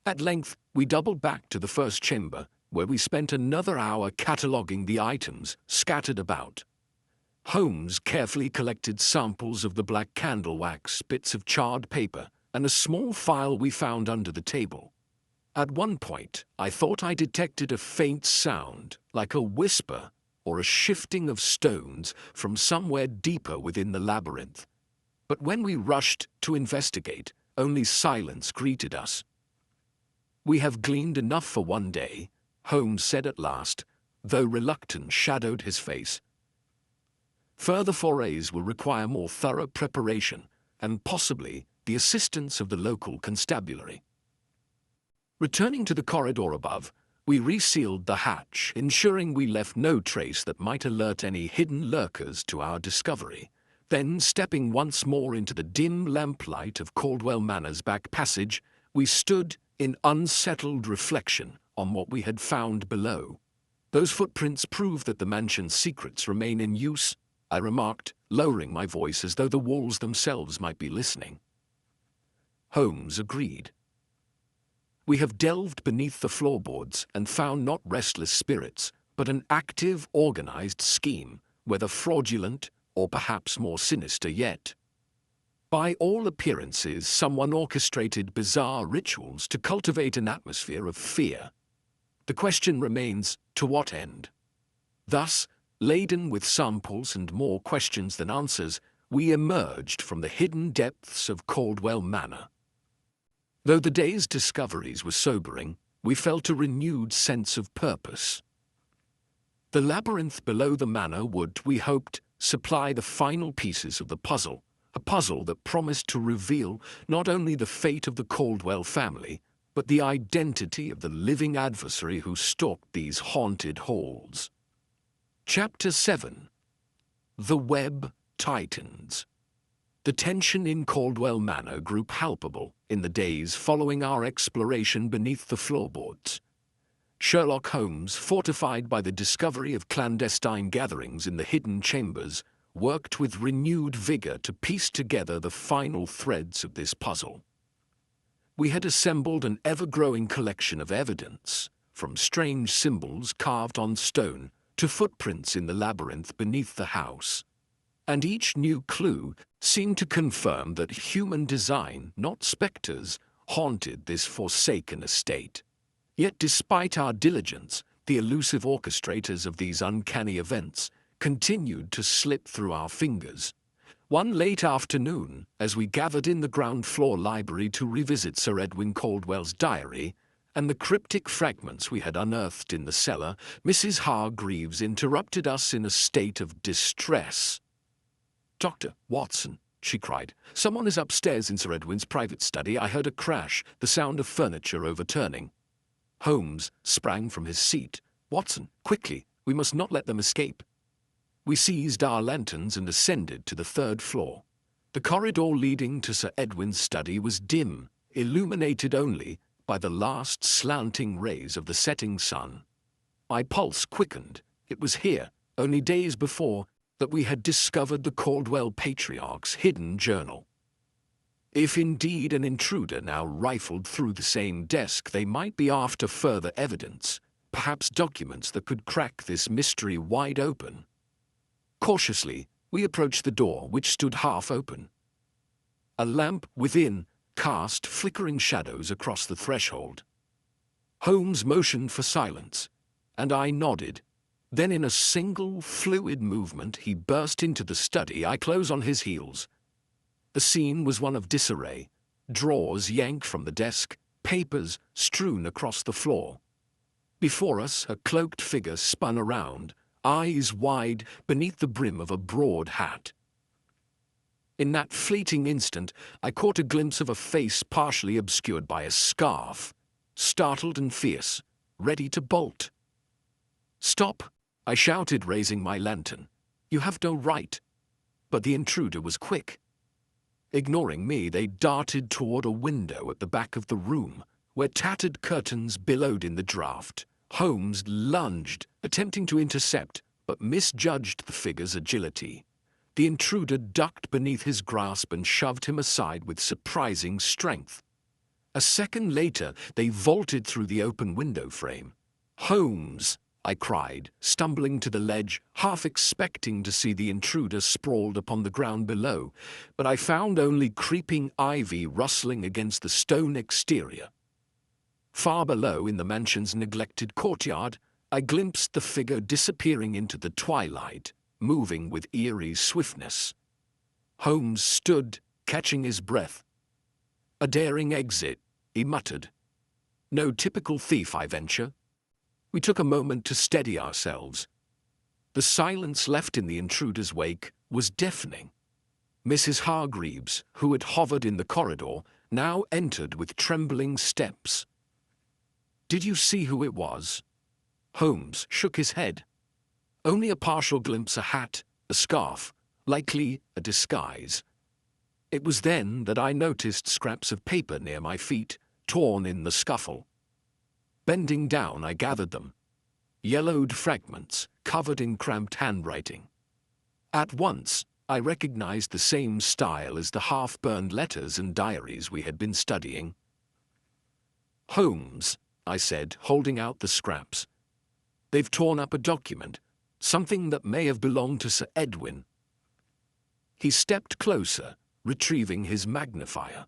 At length, we doubled back to the first chamber, where we spent another hour cataloguing the items scattered about. Holmes carefully collected samples of the black candle wax, bits of charred paper, and a small file we found under the table. At one point, I thought I detected a faint sound, like a whisper or a shifting of stones from somewhere deeper within the labyrinth. But when we rushed to investigate, only silence greeted us. "We have gleaned enough for one day," Holmes said at last, though reluctance shadowed his face. "Further forays will require more thorough preparation, and possibly the assistance of the local constabulary." Returning to the corridor above, we resealed the hatch, ensuring we left no trace that might alert any hidden lurkers to our discovery. Then, stepping once more into the dim lamplight of Caldwell Manor's back passage, we stood in unsettled reflection on what we had found below. "Those footprints prove that the mansion's secrets remain in use," I remarked, lowering my voice as though the walls themselves might be listening. Holmes agreed. "We have delved beneath the floorboards and found not restless spirits, but an active, organized scheme, whether fraudulent or perhaps more sinister yet. By all appearances, someone orchestrated bizarre rituals to cultivate an atmosphere of fear. The question remains, to what end?" Thus, laden with samples and more questions than answers, we emerged from the hidden depths of Caldwell Manor. Though the day's discoveries were sobering, we felt a renewed sense of purpose. The labyrinth below the manor would, we hoped, supply the final pieces of the puzzle, a puzzle that promised to reveal not only the fate of the Caldwell family, but the identity of the living adversary who stalked these haunted halls. Chapter 7. The Web Tightens. The tension in Caldwell Manor grew palpable in the days following our exploration beneath the floorboards. Sherlock Holmes, fortified by the discovery of clandestine gatherings in the hidden chambers, worked with renewed vigor to piece together the final threads of this puzzle. We had assembled an ever-growing collection of evidence, from strange symbols carved on stone to footprints in the labyrinth beneath the house. And each new clue seemed to confirm that human design, not specters, haunted this forsaken estate. Yet despite our diligence, the elusive orchestrators of these uncanny events continued to slip through our fingers. One late afternoon, as we gathered in the ground-floor library to revisit Sir Edwin Caldwell's diary and the cryptic fragments we had unearthed in the cellar, Mrs. Hargreaves interrupted us in a state of distress. "Dr. Watson," she cried, "someone is upstairs in Sir Edwin's private study. I heard a crash, the sound of furniture overturning." Holmes sprang from his seat. "Watson, quickly, we must not let them escape." We seized our lanterns and ascended to the third floor. The corridor leading to Sir Edwin's study was dim, illuminated only by the last slanting rays of the setting sun. My pulse quickened. It was here, only days before, that we had discovered the Caldwell patriarch's hidden journal. If indeed an intruder now rifled through the same desk, they might be after further evidence, perhaps documents that could crack this mystery wide open. Cautiously, we approached the door, which stood half open. A lamp within cast flickering shadows across the threshold. Holmes motioned for silence, and I nodded. Then in a single, fluid movement, he burst into the study, I close on his heels. The scene was one of disarray, drawers yanked from the desk, papers strewn across the floor. Before us, a cloaked figure spun around, eyes wide beneath the brim of a broad hat. In that fleeting instant, I caught a glimpse of a face partially obscured by a scarf, startled and fierce, ready to bolt. "Stop!" I shouted, raising my lantern. "You have no right." But the intruder was quick. Ignoring me, they darted toward a window at the back of the room, where tattered curtains billowed in the draught. Holmes lunged, attempting to intercept, but misjudged the figure's agility. The intruder ducked beneath his grasp and shoved him aside with surprising strength. A second later, they vaulted through the open window frame. "Holmes!" I cried, stumbling to the ledge, half expecting to see the intruder sprawled upon the ground below, but I found only creeping ivy rustling against the stone exterior. Far below, in the mansion's neglected courtyard, I glimpsed the figure disappearing into the twilight, moving with eerie swiftness. Holmes stood, catching his breath. "A daring exit," he muttered. "No typical thief, I venture." We took a moment to steady ourselves. The silence left in the intruder's wake was deafening. Mrs. Hargreaves, who had hovered in the corridor, now entered with trembling steps. "Did you see who it was?" Holmes shook his head. "Only a partial glimpse, a hat, a scarf, likely a disguise." It was then that I noticed scraps of paper near my feet, torn in the scuffle. Bending down, I gathered them. Yellowed fragments, covered in cramped handwriting. At once, I recognized the same style as the half-burned letters and diaries we had been studying. "Holmes," I said, holding out the scraps. "They've torn up a document, something that may have belonged to Sir Edwin." He stepped closer, retrieving his magnifier.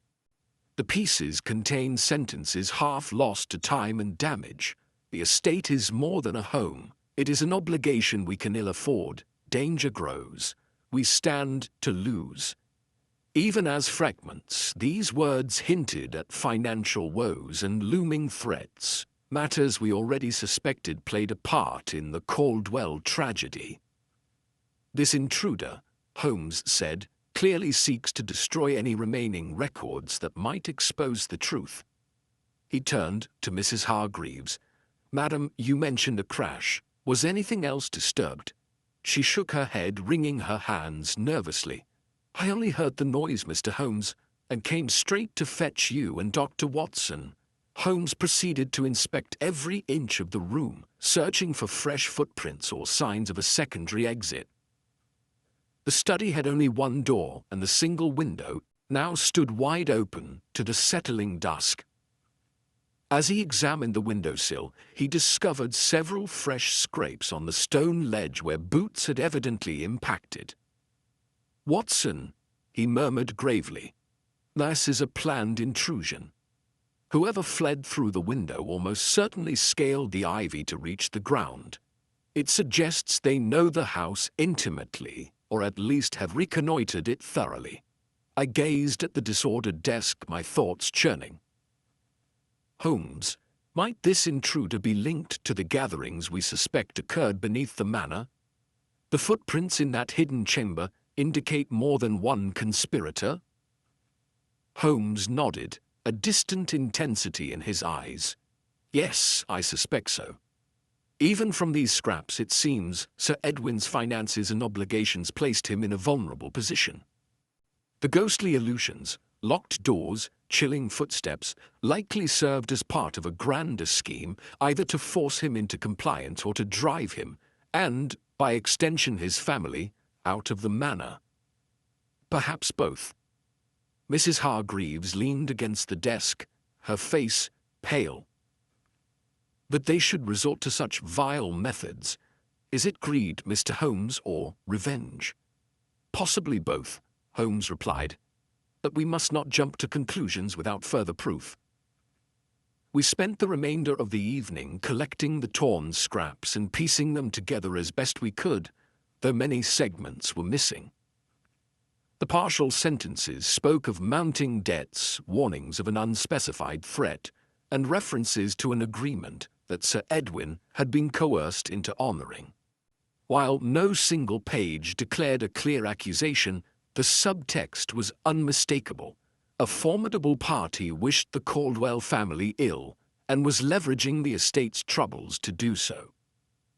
The pieces contain sentences half lost to time and damage. "The estate is more than a home. It is an obligation we can ill afford. Danger grows. We stand to lose." Even as fragments, these words hinted at financial woes and looming threats, matters we already suspected played a part in the Caldwell tragedy. "This intruder," Holmes said, "clearly seeks to destroy any remaining records that might expose the truth." He turned to Mrs. Hargreaves. "Madam, you mentioned a crash. Was anything else disturbed?" She shook her head, wringing her hands nervously. "I only heard the noise, Mr. Holmes, and came straight to fetch you and Dr. Watson." Holmes proceeded to inspect every inch of the room, searching for fresh footprints or signs of a secondary exit. The study had only one door, and the single window now stood wide open to the settling dusk. As he examined the windowsill, he discovered several fresh scrapes on the stone ledge where boots had evidently impacted. "Watson," he murmured gravely, "this is a planned intrusion. Whoever fled through the window almost certainly scaled the ivy to reach the ground. It suggests they know the house intimately, or at least have reconnoitered it thoroughly." I gazed at the disordered desk, my thoughts churning. "Holmes, might this intruder be linked to the gatherings we suspect occurred beneath the manor? The footprints in that hidden chamber indicate more than one conspirator." Holmes nodded, a distant intensity in his eyes. "Yes, I suspect so. Even from these scraps, it seems Sir Edwin's finances and obligations placed him in a vulnerable position. The ghostly illusions, locked doors, chilling footsteps, likely served as part of a grander scheme, either to force him into compliance or to drive him, and, by extension his family, out of the manor. Perhaps both." Mrs. Hargreaves leaned against the desk, her face pale. "But they should resort to such vile methods. Is it greed, Mr. Holmes, or revenge?" "Possibly both," Holmes replied. "But we must not jump to conclusions without further proof." We spent the remainder of the evening collecting the torn scraps and piecing them together as best we could, though many segments were missing. The partial sentences spoke of mounting debts, warnings of an unspecified threat, and references to an agreement that Sir Edwin had been coerced into honoring. While no single page declared a clear accusation, the subtext was unmistakable. A formidable party wished the Caldwell family ill and was leveraging the estate's troubles to do so.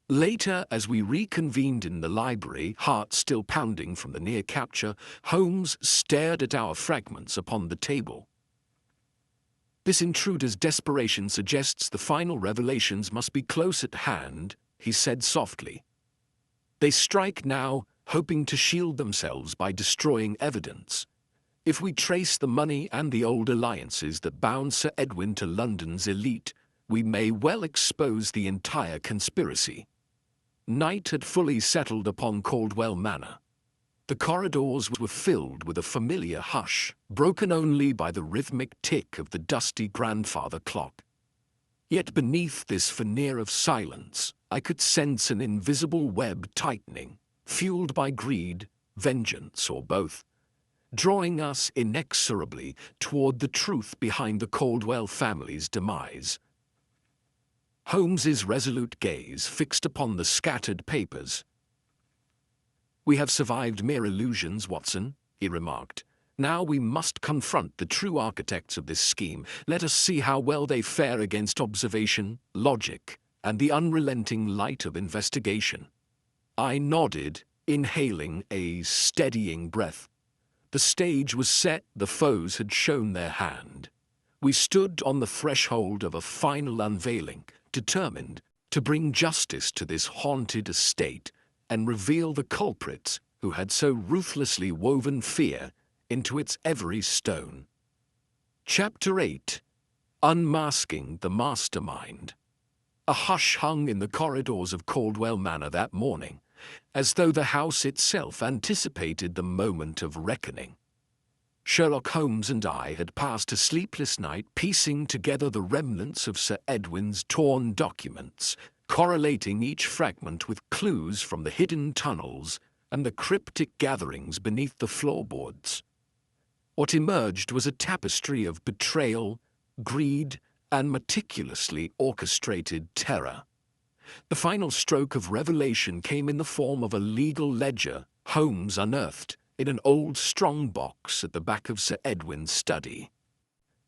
Later, as we reconvened in the library, heart still pounding from the near capture, Holmes stared at our fragments upon the table. "This intruder's desperation suggests the final revelations must be close at hand," he said softly. "They strike now, hoping to shield themselves by destroying evidence. If we trace the money and the old alliances that bound Sir Edwin to London's elite, we may well expose the entire conspiracy." Night had fully settled upon Caldwell Manor. The corridors were filled with a familiar hush, broken only by the rhythmic tick of the dusty grandfather clock. Yet beneath this veneer of silence, I could sense an invisible web tightening, fueled by greed, vengeance, or both. drawing us inexorably toward the truth behind the Caldwell family's demise. Holmes's resolute gaze fixed upon the scattered papers. "We have survived mere illusions, Watson," he remarked. "Now we must confront the true architects of this scheme. Let us see how well they fare against observation, logic, and the unrelenting light of investigation." I nodded, inhaling a steadying breath. The stage was set, the foes had shown their hand. We stood on the threshold of a final unveiling, determined to bring justice to this haunted estate and reveal the culprits who had so ruthlessly woven fear into its every stone. Chapter 8: Unmasking the Mastermind. A hush hung in the corridors of Caldwell Manor that morning, as though the house itself anticipated the moment of reckoning. Sherlock Holmes and I had passed a sleepless night piecing together the remnants of Sir Edwin's torn documents, correlating each fragment with clues from the hidden tunnels and the cryptic gatherings beneath the floorboards. What emerged was a tapestry of betrayal, greed, and meticulously orchestrated terror. The final stroke of revelation came in the form of a legal ledger Holmes unearthed in an old strong-box at the back of Sir Edwin's study.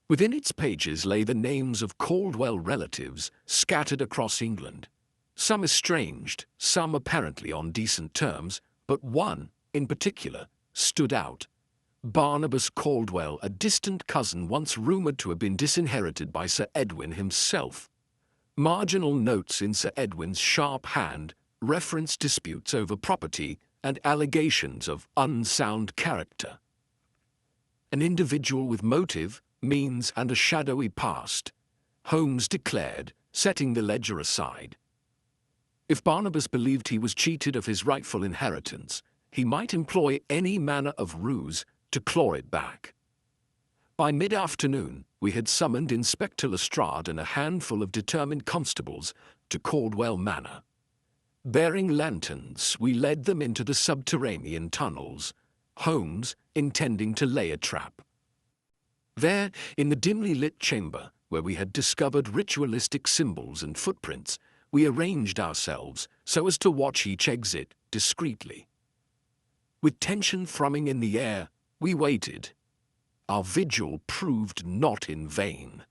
Within its pages lay the names of Caldwell relatives scattered across England, some estranged, some apparently on decent terms, but one, in particular, stood out. Barnabas Caldwell, a distant cousin once rumoured to have been disinherited by Sir Edwin himself. Marginal notes in Sir Edwin's sharp hand referenced disputes over property and allegations of unsound character. An individual with motive, means, and a shadowy past, Holmes declared, setting the ledger aside. If Barnabas believed he was cheated of his rightful inheritance, he might employ any manner of ruse to claw it back. By mid-afternoon, we had summoned Inspector Lestrade and a handful of determined constables to Caldwell Manor. Bearing lanterns, we led them into the subterranean tunnels, Holmes intending to lay a trap. There, in the dimly lit chamber, where we had discovered ritualistic symbols and footprints, we arranged ourselves so as to watch each exit discreetly. With tension thrumming in the air, we waited. Our vigil proved not in vain.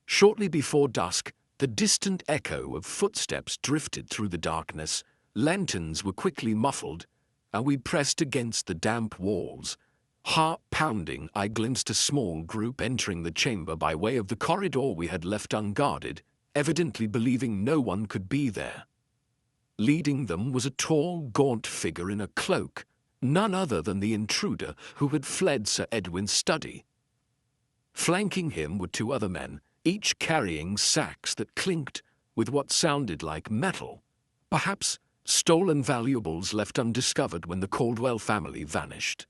Shortly before dusk, the distant echo of footsteps drifted through the darkness, lanterns were quickly muffled, and we pressed against the damp walls. Heart pounding, I glimpsed a small group entering the chamber by way of the corridor we had left unguarded, evidently believing no one could be there. Leading them was a tall, gaunt figure in a cloak, none other than the intruder who had fled Sir Edwin's study. Flanking him were two other men, each carrying sacks that clinked with what sounded like metal, perhaps stolen valuables left undiscovered when the Caldwell family vanished.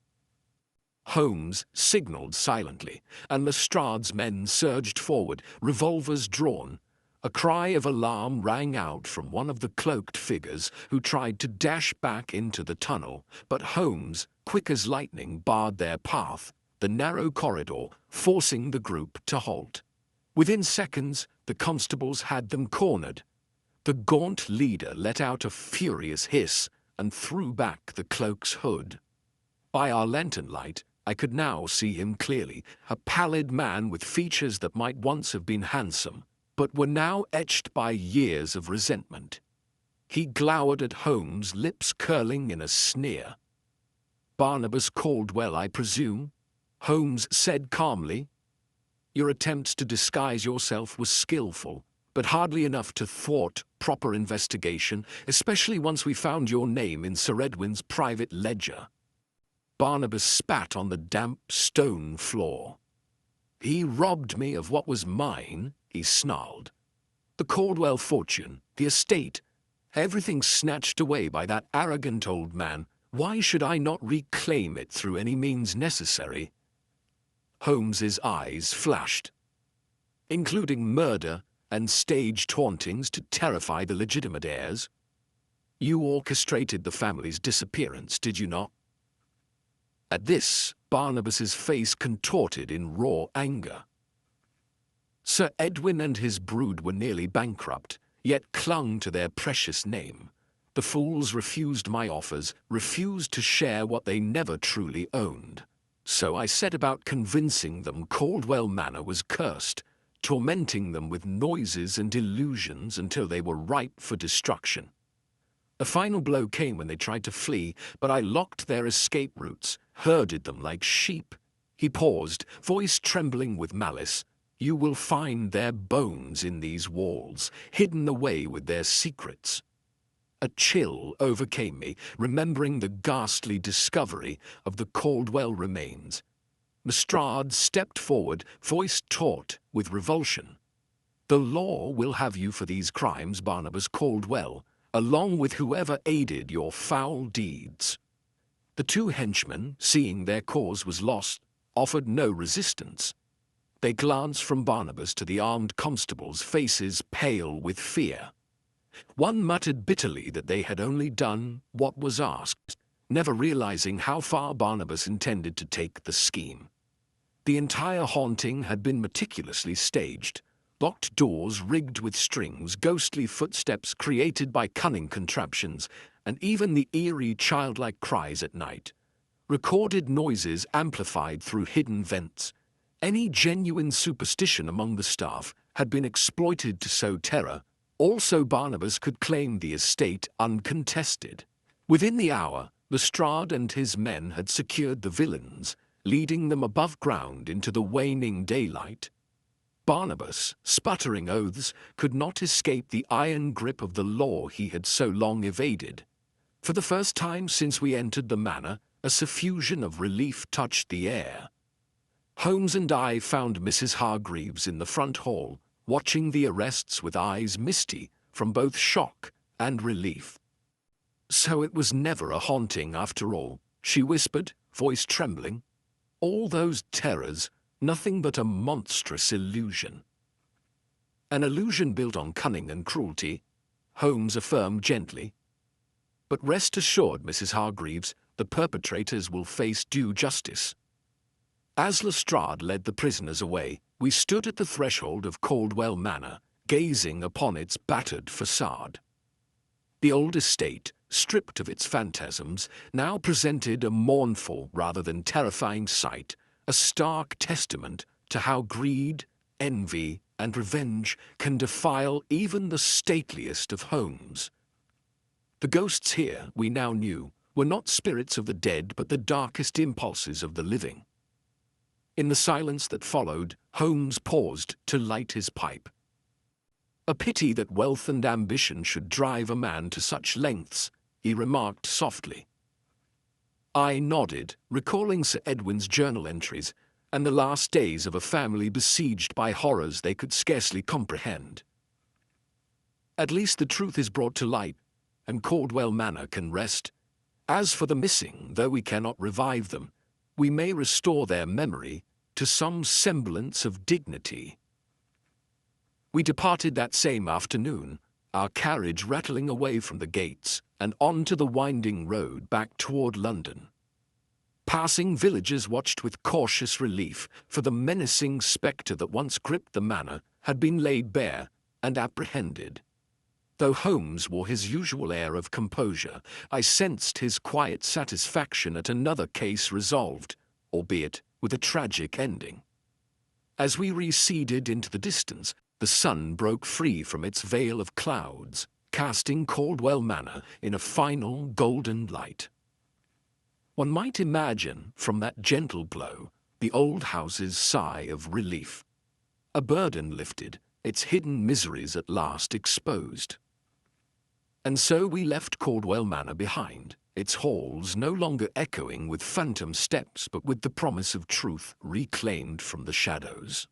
Holmes signaled silently, and Lestrade's men surged forward, revolvers drawn. A cry of alarm rang out from one of the cloaked figures who tried to dash back into the tunnel, but Holmes, quick as lightning, barred their path, the narrow corridor, forcing the group to halt. Within seconds, the constables had them cornered. The gaunt leader let out a furious hiss and threw back the cloak's hood. By our lantern light, I could now see him clearly, a pallid man with features that might once have been handsome, but were now etched by years of resentment. He glowered at Holmes, lips curling in a sneer. "Barnabas Caldwell, I presume?" Holmes said calmly. "Your attempts to disguise yourself were skillful, but hardly enough to thwart proper investigation, especially once we found your name in Sir Edwin's private ledger." Barnabas spat on the damp stone floor. "He robbed me of what was mine," he snarled. "The Caldwell fortune, the estate, everything snatched away by that arrogant old man. Why should I not reclaim it through any means necessary?" Holmes's eyes flashed. "Including murder and staged hauntings to terrify the legitimate heirs? You orchestrated the family's disappearance, did you not?" At this, Barnabas's face contorted in raw anger. Sir Edwin and his brood were nearly bankrupt, yet clung to their precious name. The fools refused my offers, refused to share what they never truly owned. So I set about convincing them Caldwell Manor was cursed, tormenting them with noises and illusions until they were ripe for destruction. The final blow came when they tried to flee, but I locked their escape routes, herded them like sheep. He paused, voice trembling with malice. You will find their bones in these walls, hidden away with their secrets. A chill overcame me, remembering the ghastly discovery of the Caldwell remains. Lestrade stepped forward, voice taut with revulsion. The law will have you for these crimes, Barnabas Caldwell, along with whoever aided your foul deeds. The two henchmen, seeing their cause was lost, offered no resistance. They glanced from Barnabas to the armed constables, faces pale with fear. One muttered bitterly that they had only done what was asked, never realizing how far Barnabas intended to take the scheme. The entire haunting had been meticulously staged. Locked doors rigged with strings, ghostly footsteps created by cunning contraptions, and even the eerie childlike cries at night. Recorded noises amplified through hidden vents. Any genuine superstition among the staff had been exploited to sow terror. Also, Barnabas could claim the estate uncontested. Within the hour, Lestrade and his men had secured the villains, leading them above ground into the waning daylight. Barnabas, sputtering oaths, could not escape the iron grip of the law he had so long evaded. For the first time since we entered the manor, a suffusion of relief touched the air. Holmes and I found Mrs. Hargreaves in the front hall, watching the arrests with eyes misty from both shock and relief. So it was never a haunting after all, she whispered, voice trembling. All those terrors, nothing but a monstrous illusion. An illusion built on cunning and cruelty, Holmes affirmed gently. But rest assured, Mrs. Hargreaves, the perpetrators will face due justice. As Lestrade led the prisoners away, we stood at the threshold of Caldwell Manor, gazing upon its battered facade. The old estate, stripped of its phantasms, now presented a mournful rather than terrifying sight, a stark testament to how greed, envy, and revenge can defile even the stateliest of homes. The ghosts here, we now knew, were not spirits of the dead but the darkest impulses of the living. In the silence that followed, Holmes paused to light his pipe. A pity that wealth and ambition should drive a man to such lengths, he remarked softly. I nodded, recalling Sir Edwin's journal entries and the last days of a family besieged by horrors they could scarcely comprehend. At least the truth is brought to light, and Caldwell Manor can rest. As for the missing, though we cannot revive them, we may restore their memory to some semblance of dignity. We departed that same afternoon, our carriage rattling away from the gates and onto the winding road back toward London. Passing villagers watched with cautious relief, for the menacing spectre that once gripped the manor had been laid bare and apprehended. Though Holmes wore his usual air of composure, I sensed his quiet satisfaction at another case resolved, albeit with a tragic ending. As we receded into the distance, the sun broke free from its veil of clouds, casting Caldwell Manor in a final golden light. One might imagine, from that gentle glow, the old house's sigh of relief. A burden lifted, its hidden miseries at last exposed. And so we left Caldwell Manor behind, its halls no longer echoing with phantom steps but with the promise of truth reclaimed from the shadows.